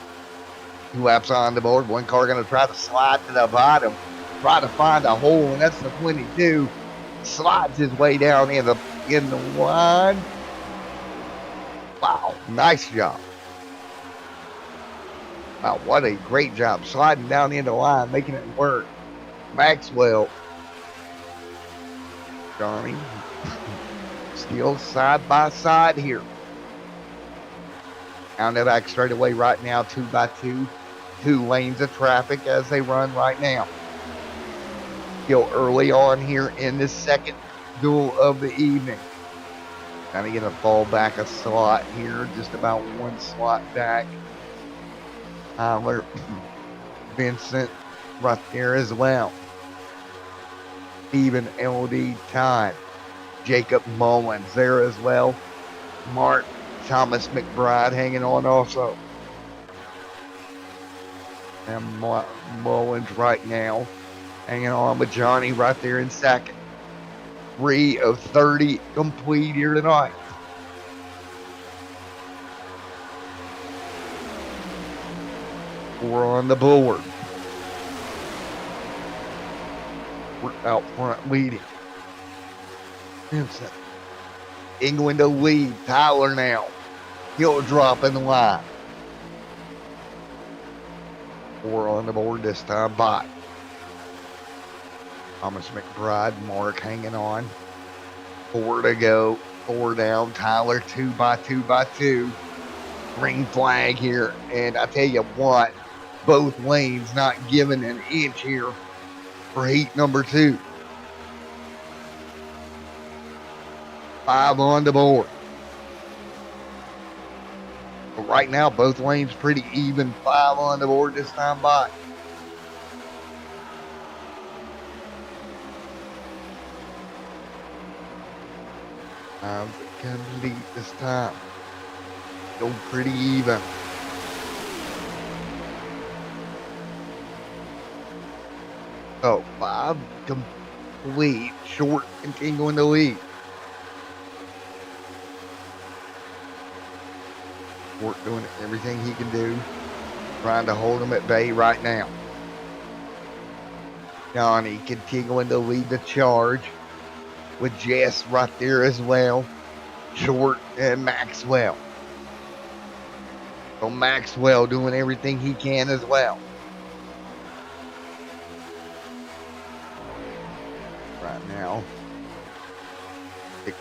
2 laps on the board. One car going to try to slide to the bottom. Try to find a hole, and that's the 22. Slides his way down in the line. Wow, nice job. Wow, what a great job sliding down in the line, making it work. Maxwell. Johnny. Still side by side here. Down the back straightaway right now, 2x2. 2 lanes of traffic as they run right now. Still early on here in this second duel of the evening. Kind of going to fall back a slot here, just about 1 slot back. Tyler, Vincent right there as well. Even LD time. Jacob Mullins there as well. Mark Thomas McBride hanging on also. And Mullins right now hanging on with Johnny right there in second. 3 of 30 complete here tonight. We're on the board. We're out front leading. Vincent. England to lead. Tyler now. He'll drop in the line. 4 on the board this time by Thomas McBride. Mark hanging on. 4 to go. 4 down. Tyler 2x2. Green flag here. And I tell you what, both lanes not giving an inch here for heat number 2. 5 on the board. But right now, both lanes pretty even. 5 on the board this time by. Time to complete this time. Go pretty even. So 5 complete. Short continuing to lead. Short doing everything he can do. Trying to hold him at bay right now. Johnny continuing to lead the charge. With Jess right there as well. Short and Maxwell. So Maxwell doing everything he can as well. Right now, 6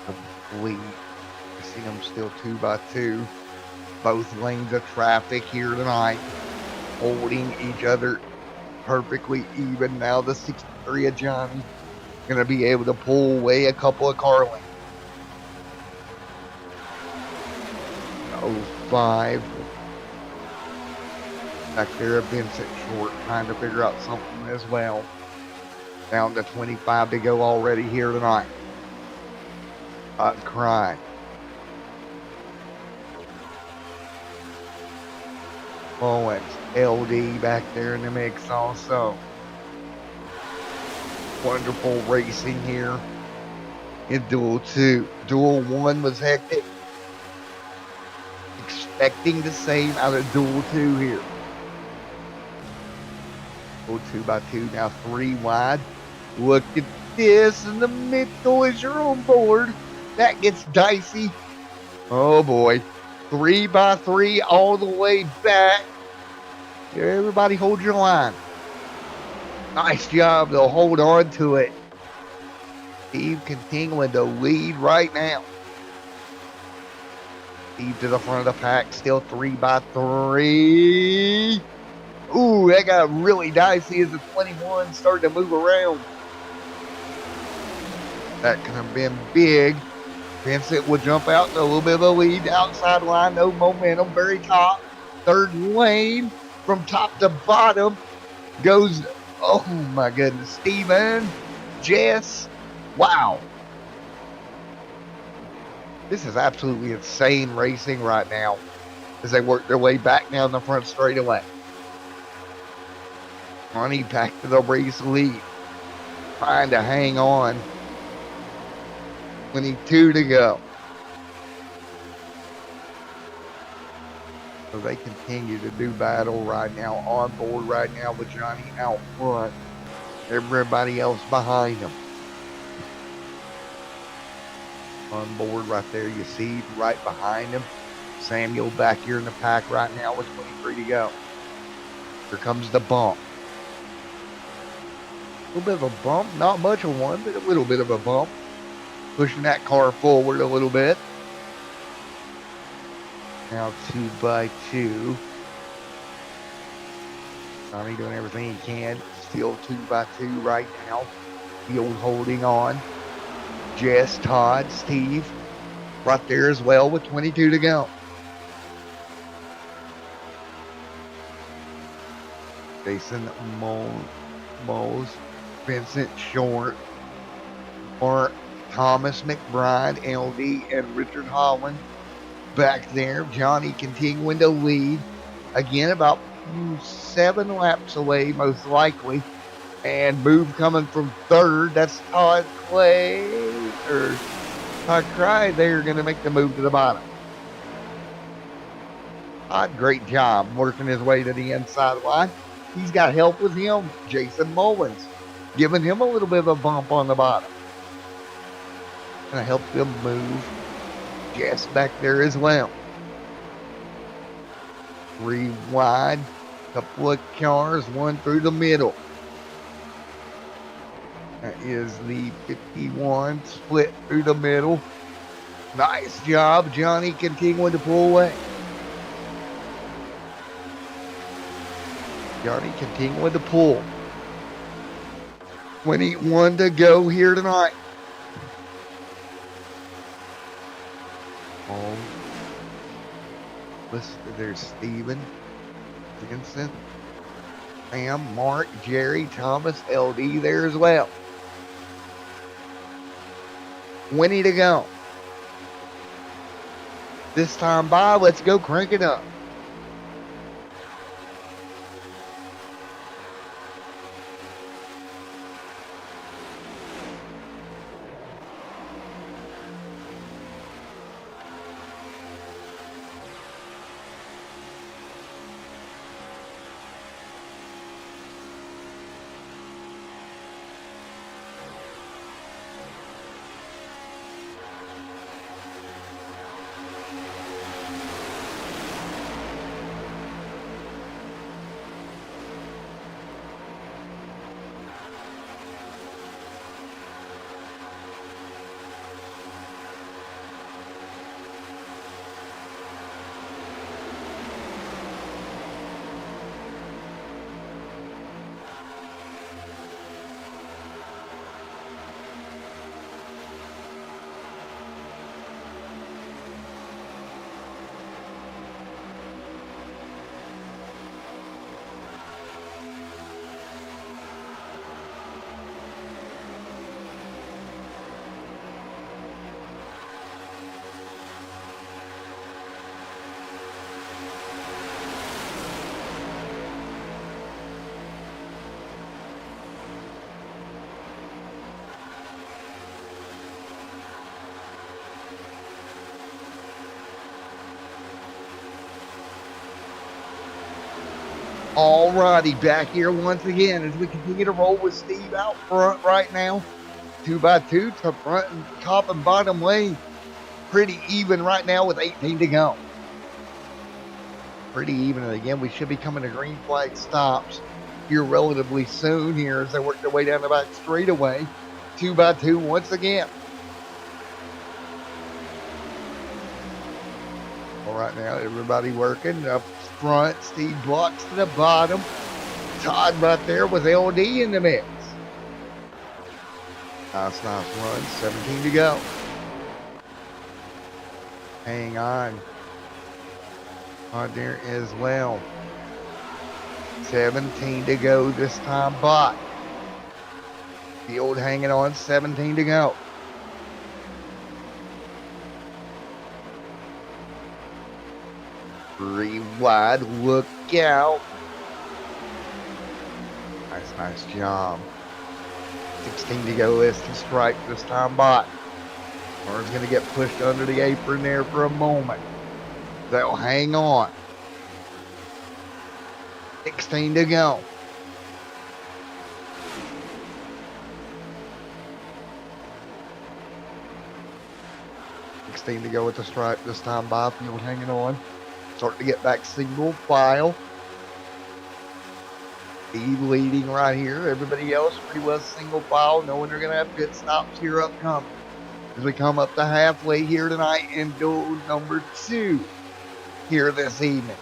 complete. I see them still 2x2. Both lanes of traffic here tonight. Holding each other perfectly even. Now the 63 of Johnny going to be able to pull away a couple of car lanes. 05. Back there, Vincent Short trying to figure out something as well. Down to 25 to go already here tonight. crying. Owens, LD back there in the mix also. Wonderful racing here in Duel 2. Duel 1 was hectic. Expecting the same out of Duel 2 here. Go 2x2, now 3 wide. Look at this in the middle as you're on board. That gets dicey. Oh boy. 3x3 all the way back. Everybody hold your line. Nice job. They'll hold on to it. Steve continuing to lead right now. Steve to the front of the pack. Still 3x3. Ooh, that got really dicey as the 21 started to move around. That could have been big. Vincent will jump out to a little bit of a lead. Outside line, no momentum. Very top. Third lane from top to bottom goes, oh my goodness, Steven, Jess. Wow. This is absolutely insane racing right now as they work their way back down the front straightaway. Ronnie back to the race lead. Trying to hang on. 22 to go. So they continue to do battle right now, on board right now with Johnny out front. Everybody else behind him. On board right there, you see right behind him. Samuel back here in the pack right now with 23 to go. Here comes the bump. A little bit of a bump, not much of one, but a little bit of a bump. Pushing that car forward a little bit. Now 2x2. Tommy doing everything he can. Still 2x2 right now. Field holding on. Jess, Todd, Steve. Right there as well with 22 to go. Jason Moles. Vincent Short. Mark Thomas McBride, LD, and Richard Holland back there. Johnny continuing to lead. Again, about 7 laps away, most likely. And move coming from third. That's Todd Clay. Or Todd Cry. They're going to make the move to the bottom. Todd, great job working his way to the inside line. He's got help with him. Jason Mullins giving him a little bit of a bump on the bottom. Gonna help them move. Jess back there as well. 3 wide. Couple of cars, one through the middle. That is the 51 split through the middle. Nice job. Johnny continuing to pull away. Johnny continuing to pull. 21 to go here tonight. There's Steven, Vincent, Sam, Mark, Jerry, Thomas, LD there as well. 20 to go. This time by, let's go crank it up. Alrighty, back here once again as we continue to roll with Steve out front right now. 2x2 to front and top and bottom lane. Pretty even right now with 18 to go. Pretty even. And again, we should be coming to green flag stops here relatively soon here as they work their way down the back straightaway. 2x2 once again. All right, now everybody working up front. Steve blocks to the bottom. Todd right there with LD in the mix. Nice run. 17 to go. Hang on. On there as well. 17 to go this time by. Field hanging on. 17 to go. Three wide, look out. Nice job. 16 to go, list to strike this time by. Martin's going to get pushed under the apron there for a moment. They'll hang on. 16 to go. To go with the stripe this time by. Field hanging on. Starting to get back single file. Steve leading right here. Everybody else pretty well single file, knowing they're going to have pit stops here upcoming. As we come up to halfway here tonight in duel number 2 here this evening.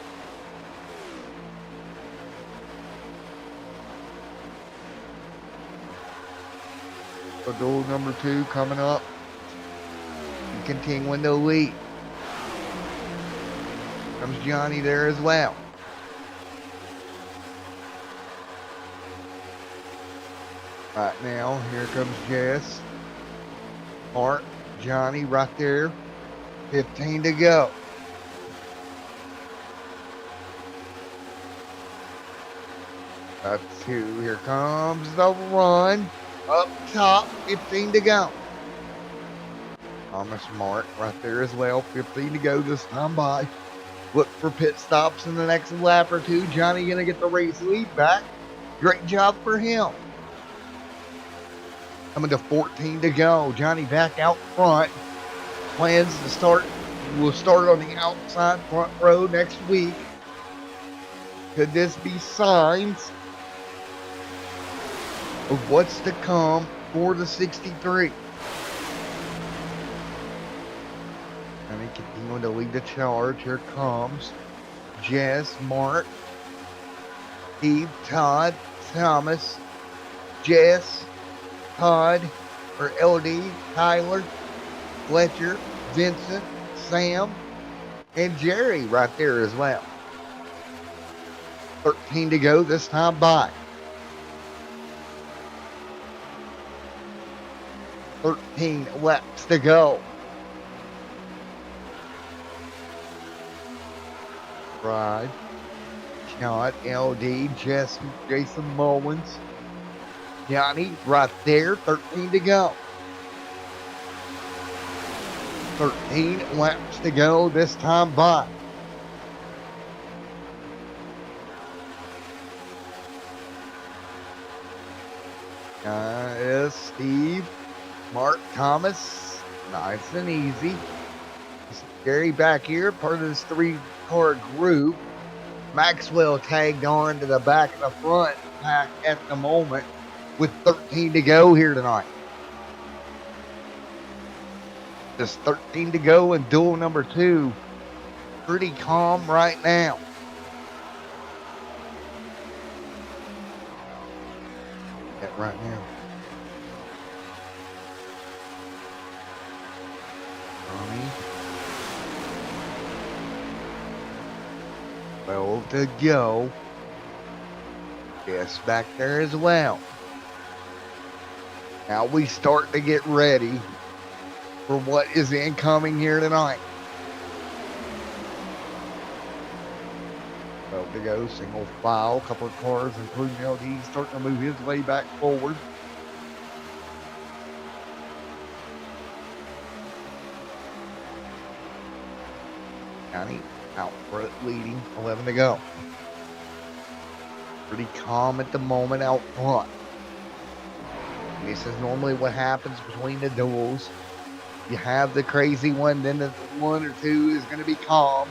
So duel number 2 coming up. And continuing to lead. Comes Johnny there as well. Right now, here comes Jess. Mark, Johnny right there. 15 to go. Up 2. Here comes the run. Up top, 15 to go. Thomas Mark right there as well. 15 to go this time by. Look for pit stops in the next lap or two. Johnny going to get the race lead back. Great job for him. Coming to 14 to go. Johnny back out front. Plans to start. We'll start on the outside front row next week. Could this be signs of what's to come for the 63? And he continuing to lead the charge. Here comes Jess, Mark, Steve, Todd, Thomas, Jess, Todd, or LD, Tyler, Fletcher, Vincent, Sam, and Jerry right there as well. 13 to go this time by. 13 laps to go. Ride. Scott, LD, Jason Mullins. Johnny right there, 13 to go. 13 laps to go this time by. Is Steve, Mark, Thomas, nice and easy. Gary back here, part of this 3-car group. Maxwell tagged on to the back of the front pack at the moment with 13 to go here tonight. Just 13 to go in duel number 2. Pretty calm right now. That right now. 12 to go. Yes, back there as well. Now we start to get ready for what is incoming here tonight. 12 to go, single file. A couple of cars, including LD, starting to move his way back forward. County out front leading, 11 to go. Pretty calm at the moment out front. This is normally what happens between the duels. You have the crazy one, then the one or two is going to be calm,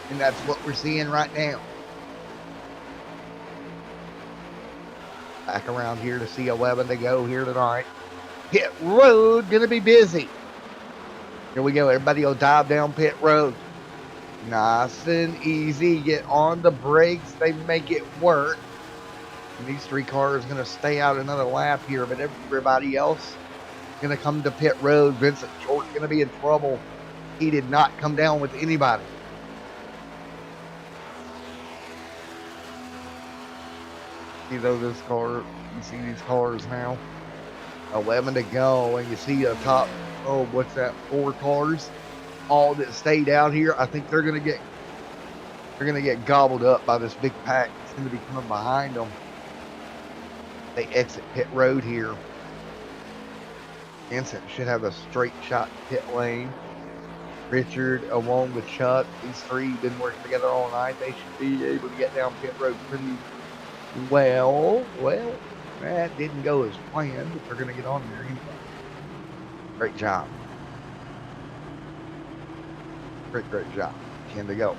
and that's what we're seeing right now. Back around here to see 11 to go here tonight. Pit road going to be busy. Here we go. Everybody will dive down pit road. Nice and easy. Get on the brakes. They make it work. And these three cars going to stay out another lap here, but everybody else is going to come to pit road. Vincent Short's going to be in trouble. He did not come down with anybody. See this car, you see these cars now. 11 to go, and you see a top, oh, what's that, 4 cars, all that stayed out here. I think they're gonna get gobbled up by this big pack that's gonna be coming behind them. They exit pit road here. Vincent should have a straight shot pit lane. Richard along with Chuck, these three been working together all night. They should be able to get down pit road pretty well. That didn't go as planned, but they're going to get on there anyway. Great job. Great job. 10 to go.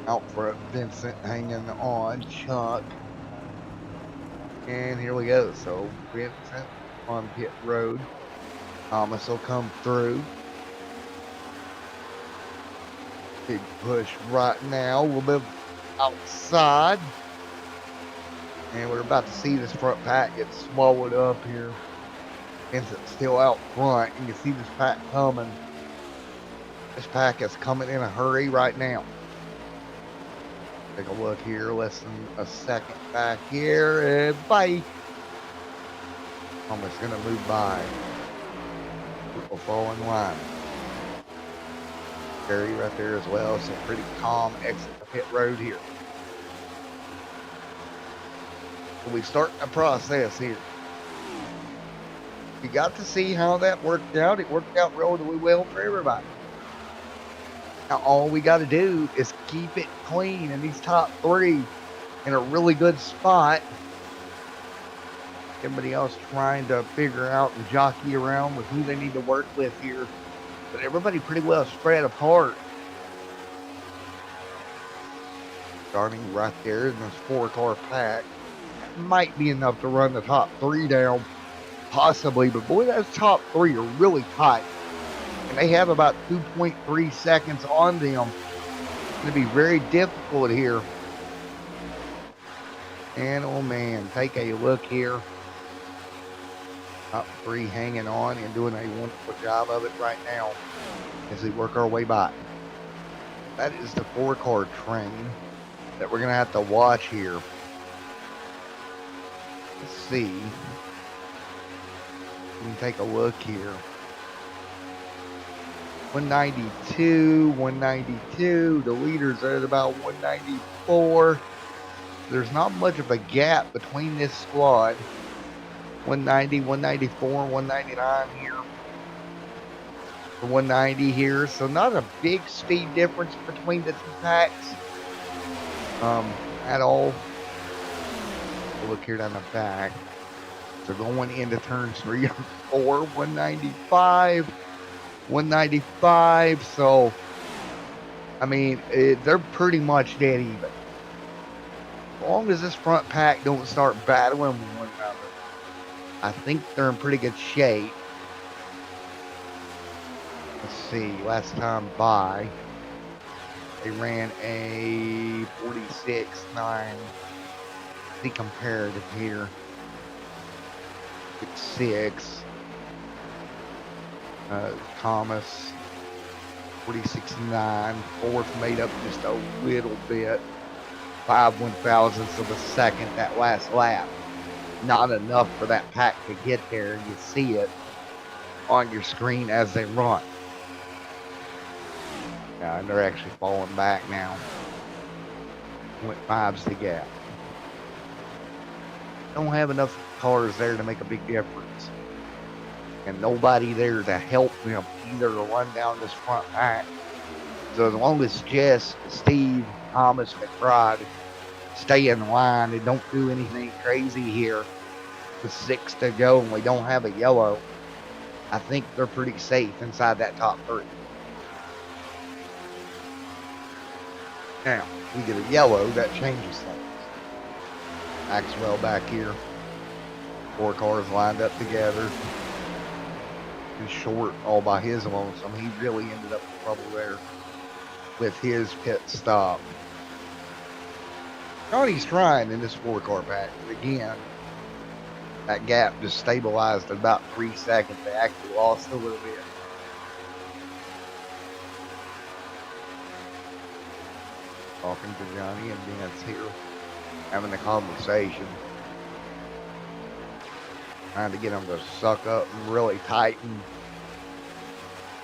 Out front, Vincent hanging on Chuck. And here we go. So Vincent on pit road. Thomas will come through. Big push right now. We'll move outside. And we're about to see this front pack get swallowed up here. Vincent's still out front. You can see this pack coming. This pack is coming in a hurry right now. Take a look here. Less than a second back here. And bye. Almost going to move by. People fall in line. Barry right there as well. So pretty calm exit the pit road here. We start a process here. You got to see how that worked out. It worked out relatively well for everybody. Now all we got to do is keep it clean in these top 3 in a really good spot. Everybody else trying to figure out and jockey around with who they need to work with here. But everybody pretty well spread apart. Starting right there in this 4-car pack. Might be enough to run the top 3 down, possibly, but boy, those top 3 are really tight, and they have about 2.3 seconds on them. It's going to be very difficult here. And oh man, take a look here. Top 3 hanging on and doing a wonderful job of it right now as we work our way by. That is the 4-car train that we're going to have to watch here. Let's see. We can take a look here. 192. The leaders are at about 194. There's not much of a gap between this squad. 190, 194, 199 here. For 190 here. So not a big speed difference between the 2 packs. At all. Look here down the back. So going into turns 3 and 4, 195, 195. So, I mean, they're pretty much dead even. As long as this front pack don't start battling with one another, I think they're in pretty good shape. Let's see, last time by, they ran a 46.9. The comparative here. 6. Thomas 46.9. Fourth made up just a little bit. 5/1000ths of a second that last lap. Not enough for that pack to get there. You see it on your screen as they run. And they're actually falling back now. 0.5's the gap. Don't have enough cars there to make a big difference, and nobody there to help them either to run down this front pack. So as long as Jess, Steve, Thomas, McBride stay in line and don't do anything crazy here with 6 to go and we don't have a yellow, I think they're pretty safe inside that top 3. Now, we get a yellow, that changes things. Maxwell back here. 4 cars lined up together. He's short all by his lonesome. He really ended up in trouble there with his pit stop. Johnny's trying in this 4-car pack, but again, that gap just stabilized at about 3 seconds. They actually lost a little bit. Talking to Johnny and Vince here, having a conversation. Trying to get them to suck up and really tighten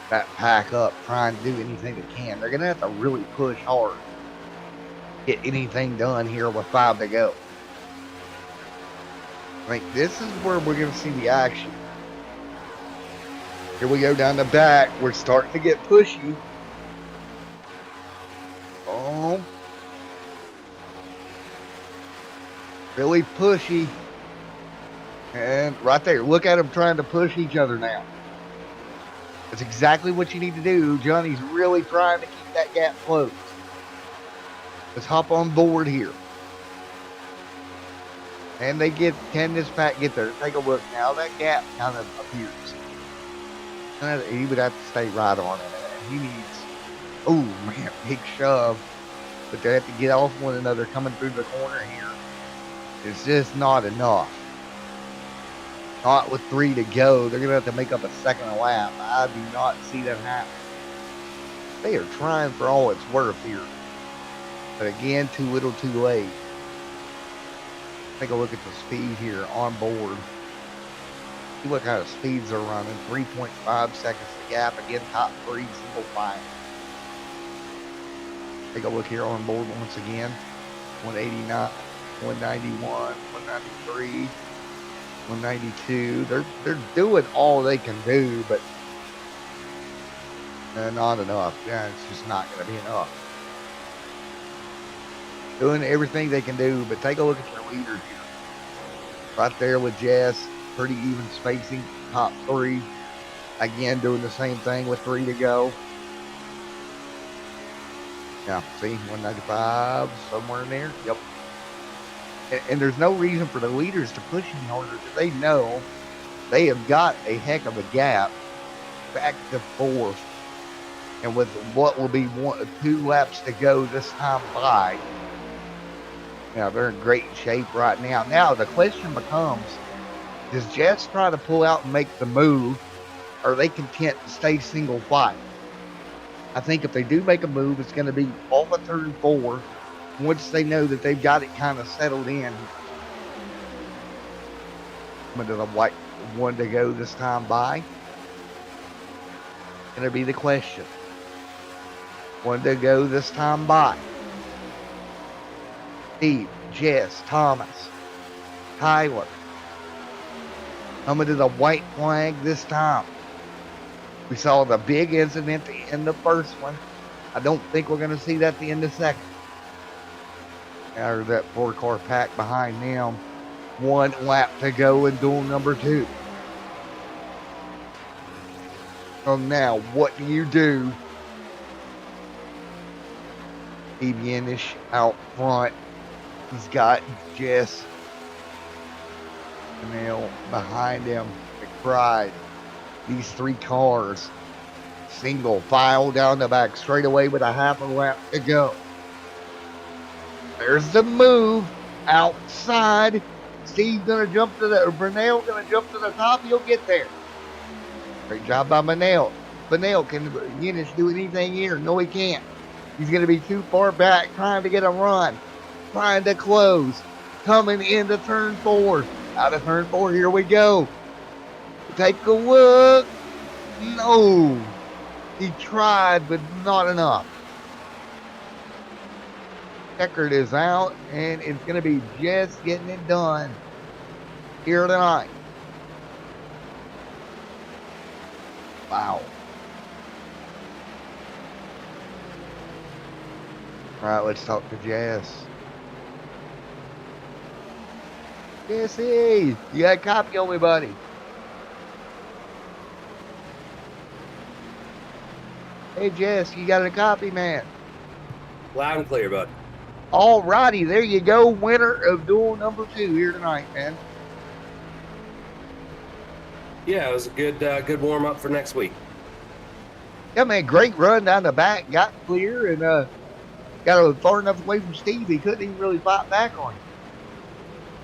that pack up, trying to do anything they can. They're going to have to really push hard, get anything done here with 5 to go. I think this is where we're going to see the action. Here we go down the back. We're starting to get pushy. Oh. Really pushy. And right there, look at them trying to push each other now. That's exactly what you need to do. Johnny's really trying to keep that gap closed. Let's hop on board here. And can this pack get there? Take a look now. That gap kind of appears. And he would have to stay right on it. And he needs, oh man, big shove. But they have to get off one another coming through the corner here. It's just not enough. Not with 3 to go. They're going to have to make up a second lap. I do not see that happen. They are trying for all it's worth here. But again, too little, too late. Take a look at the speed here on board. See what kind of speeds they're running. 3.5 seconds to gap. Again, top 3, single file. Take a look here on board once again. 189, 191, 193. 192. They're doing all they can do, but not enough. Yeah, it's just not going to be enough. Doing everything they can do, but take a look at your leaders here. Right there with Jess, pretty even spacing, top 3. Again, doing the same thing with 3 to go. Yeah, see, 195 somewhere in there. Yep. And there's no reason for the leaders to push any harder because they know they have got a heck of a gap back to 4th. And with what will be 2 laps to go this time by, they're in great shape right now. Now, the question becomes, does Jess try to pull out and make the move, or are they content to stay single file? I think if they do make a move, it's going to be off of turn 4. Once they know that they've got it kind of settled in. But the white 1 to go this time by. Going to be the question. 1 to go this time by. Steve, Jess, Thomas, Tyler. Coming to the white flag this time. We saw the big incident in the first one. I don't think we're going to see that at the end of the second. Or that 4-car pack behind them. 1 lap to go in duel number 2. So now, what do you do? Evianish out front. He's got Jess Nail behind him. McBride. These 3 cars. Single file down the back straight away with a half a lap to go. There's the move outside. Steve's going to jump to the, or Bernal going to jump to the top. He'll get there. Great job by Bernal. Bernal, can Eunice do anything here? No, he can't. He's going to be too far back trying to get a run. Trying to close. Coming into turn 4. Out of turn 4, here we go. Take a look. No. He tried, but not enough. Checkard is out, and it's going to be Jess getting it done here tonight. Wow. All right, let's talk to Jess. Jesse, you got a copy on me, buddy? Hey, Jess, you got a copy, man? Loud and clear, bud. All righty, there you go. Winner of duel number 2 here tonight, man. Yeah, it was a good warm up for next week. Yeah, man, great run down the back, got clear, and got far enough away from Steve he couldn't even really fight back on him.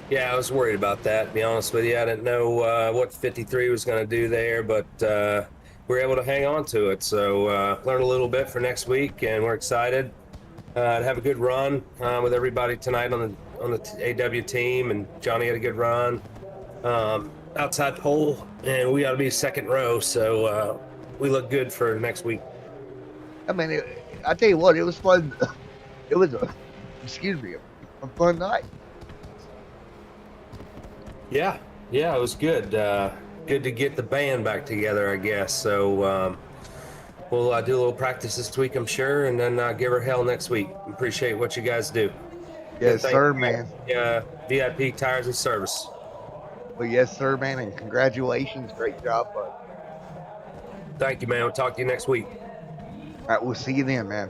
Yeah, I was worried about that, to be honest with you. I didn't know what 53 was going to do there, but we were able to hang on to it. So learn a little bit for next week, and we're excited to have a good run with everybody tonight on the AW team. And Johnny had a good run outside pole, and we ought to be second row. So we look good for next week. I mean, I tell you what, it was fun. It was a fun night. Yeah, it was good. Good to get the band back together, I guess. So we'll do a little practice this week, I'm sure, and then give her hell next week. Appreciate what you guys do. Yes, sir, man. VIP Tires and Service. Well, yes, sir, man, and congratulations. Great job, bud. Thank you, man. We'll talk to you next week. All right, we'll see you then, man.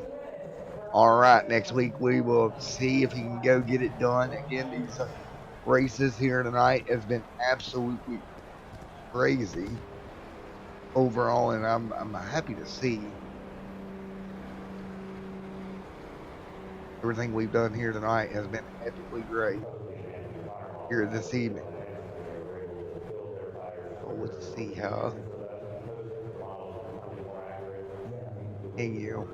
All right, next week we will see if he can go get it done. Again, these races here tonight has been absolutely crazy overall, and I'm happy to see everything we've done here tonight has been epically great here this evening. So let's see how continue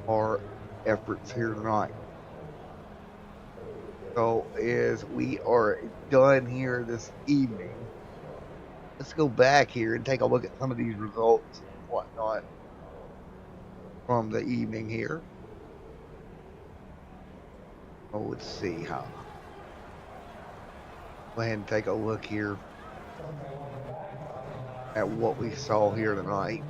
our efforts here tonight. So as we are done here this evening, let's go back here and take a look at some of these results and whatnot from the evening here. Oh, let's see how. Go ahead and take a look here at what we saw here tonight.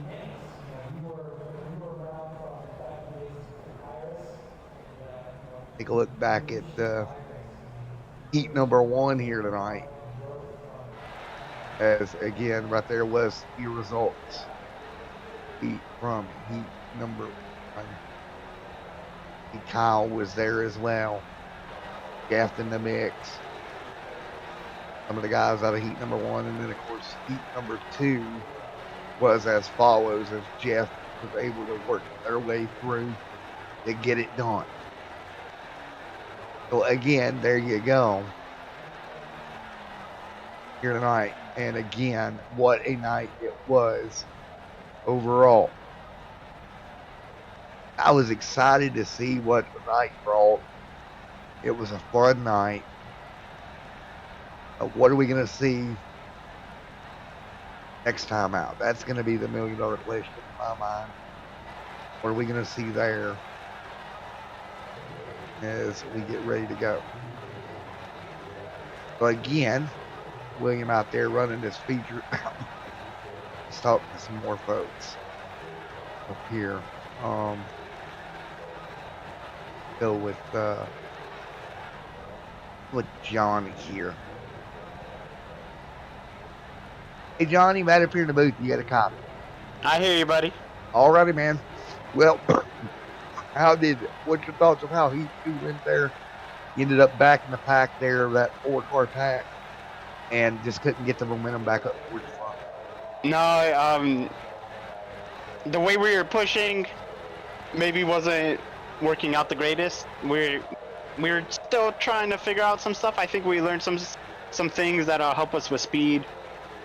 Take a look back at heat number 1 here tonight. As again, right there was the results. From heat number 1. And Kyle was there as well. Gaffed in the mix. Some of the guys out of heat number 1, and then of course heat number 2 was as follows, as Jeff was able to work their way through to get it done. So again, there you go here tonight. And again, what a night it was overall. I was excited to see what the night brought. It was a fun night. What are we going to see next time out? That's going to be the $1 million question in my mind. What are we going to see there as we get ready to go? So again, William out there running this feature. Let's talk to some more folks up here. Go with Johnny here. Hey Johnny, right up here in the booth, you got a copy. I hear you, buddy. Alrighty, man. Well, what's your thoughts on how he went there? He ended up back in the pack there of that 4-car pack and just couldn't get the momentum back up towards the front. No, the way we were pushing maybe wasn't working out the greatest. We were still trying to figure out some stuff. I think we learned some things that'll help us with speed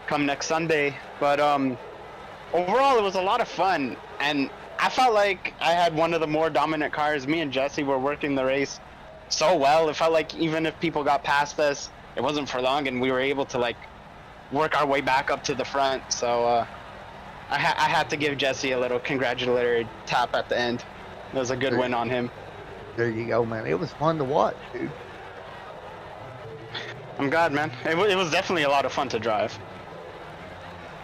come next Sunday. But overall, it was a lot of fun, and I felt like I had one of the more dominant cars. Me and Jesse were working the race so well. It felt like even if people got past us, it wasn't for long, and we were able to like work our way back up to the front. So I had to give Jesse a little congratulatory tap at the end. It was a good win on him. There you go, man. It was fun to watch, dude. I'm glad, man. It was definitely a lot of fun to drive.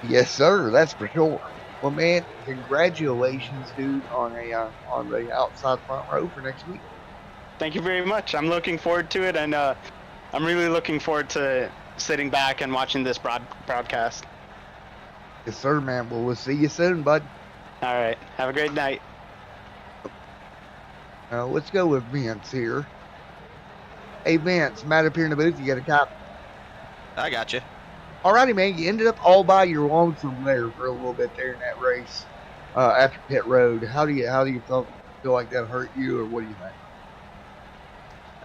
Yes, sir. That's for sure. Well, man, congratulations, dude, on the outside front row for next week. Thank you very much. I'm looking forward to it, and I'm really looking forward to sitting back and watching this broadcast. Yes, sir, man. Well, we'll see you soon, bud. All right. Have a great night. Let's go with Vince here. Hey, Vince, Matt up here in the booth. You got a cop? I got you. Alrighty, man. You ended up all by your lonesome there for a little bit there in that race after pit road. How do you feel like that hurt you, or what do you think?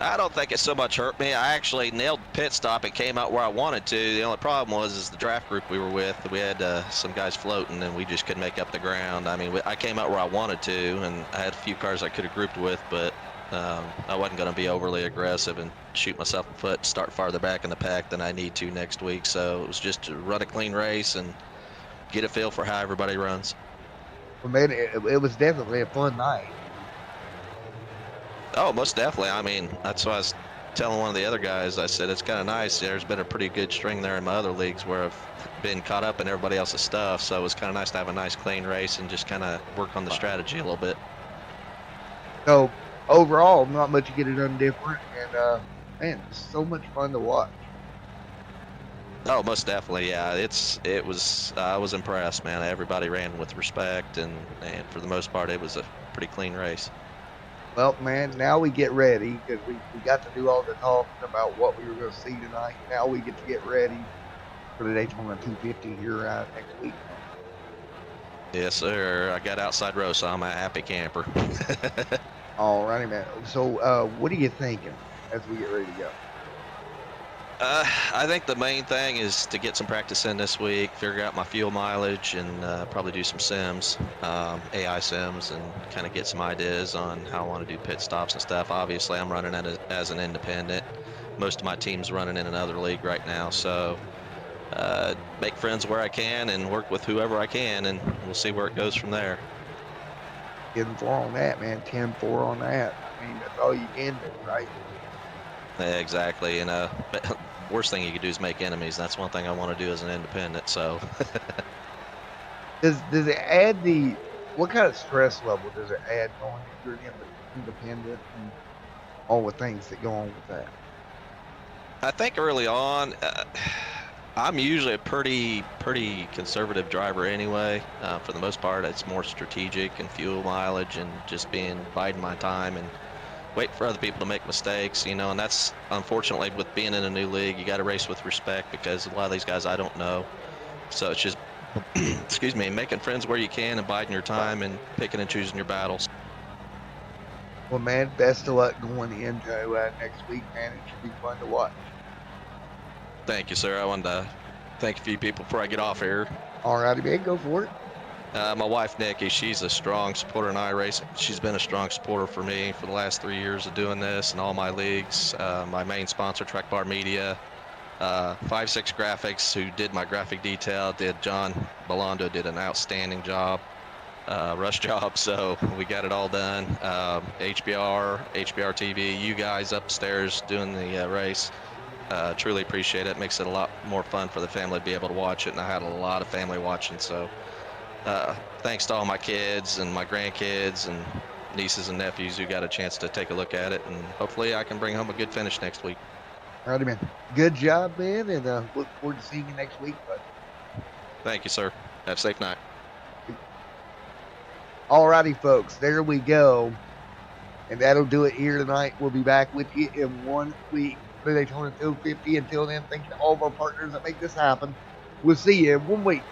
I don't think it so much hurt me. I actually nailed the pit stop and came out where I wanted to. The only problem was the draft group we were with. We had some guys floating, and we just couldn't make up the ground. I mean, I came out where I wanted to, and I had a few cars I could have grouped with, but I wasn't going to be overly aggressive and shoot myself in the foot and start farther back in the pack than I need to next week. So it was just to run a clean race and get a feel for how everybody runs. Well, man, it was definitely a fun night. Oh, most definitely. I mean, that's why I was telling one of the other guys, I said, it's kind of nice. There's been a pretty good string there in my other leagues where I've been caught up in everybody else's stuff. So it was kind of nice to have a nice clean race and just kind of work on the strategy a little bit. So overall, not much to get it done different, and man, it's so much fun to watch. Oh, most definitely, yeah. It was. I was impressed, man. Everybody ran with respect, and for the most part, it was a pretty clean race. Well, man, now we get ready because we got to do all the talking about what we were going to see tonight. Now we get to get ready for the Daytona 250 here next week. Yes, sir. I got outside row, so I'm a happy camper. All righty, man. So what are you thinking as we get ready to go? I think the main thing is to get some practice in this week, figure out my fuel mileage, and probably do some sims, AI sims, and kind of get some ideas on how I want to do pit stops and stuff. Obviously, I'm running as an independent. Most of my team's running in another league right now, so make friends where I can and work with whoever I can, and we'll see where it goes from there. 10-4 on that, man. 10-4 on that. I mean, that's all you can do, right? Yeah, exactly, and worst thing you could do is make enemies. That's one thing I want to do as an independent. So, does it add what kind of stress level does it add going if you're independent and all the things that go on with that? I think early on, I'm usually a pretty conservative driver anyway. For the most part, it's more strategic and fuel mileage and just biding my time and wait for other people to make mistakes, and that's unfortunately with being in a new league, you got to race with respect because a lot of these guys I don't know. So it's just, excuse me, making friends where you can and biding your time and picking and choosing your battles. Well, man, best of luck going into next week, man. It should be fun to watch. Thank you, sir. I wanted to thank a few people before I get off here. All righty, man, go for it. My wife, Nikki, she's a strong supporter in iRacing. She's been a strong supporter for me for the last 3 years of doing this and all my leagues. My main sponsor, Trek Bar Media, 5-6 Graphics, who did my graphic detail, John Belando did an outstanding job, rush job, so we got it all done. HBR TV, you guys upstairs doing the race. Truly appreciate it. Makes it a lot more fun for the family to be able to watch it, and I had a lot of family watching, so thanks to all my kids and my grandkids and nieces and nephews who got a chance to take a look at it, and hopefully I can bring home a good finish next week. All righty, man. Good job, man, and look forward to seeing you next week, bud. Thank you, sir. Have a safe night. All righty, folks. There we go. And that'll do it here tonight. We'll be back with you in 1 week for the Daytona 250. Until then, thank you to all of our partners that make this happen. We'll see you in 1 week.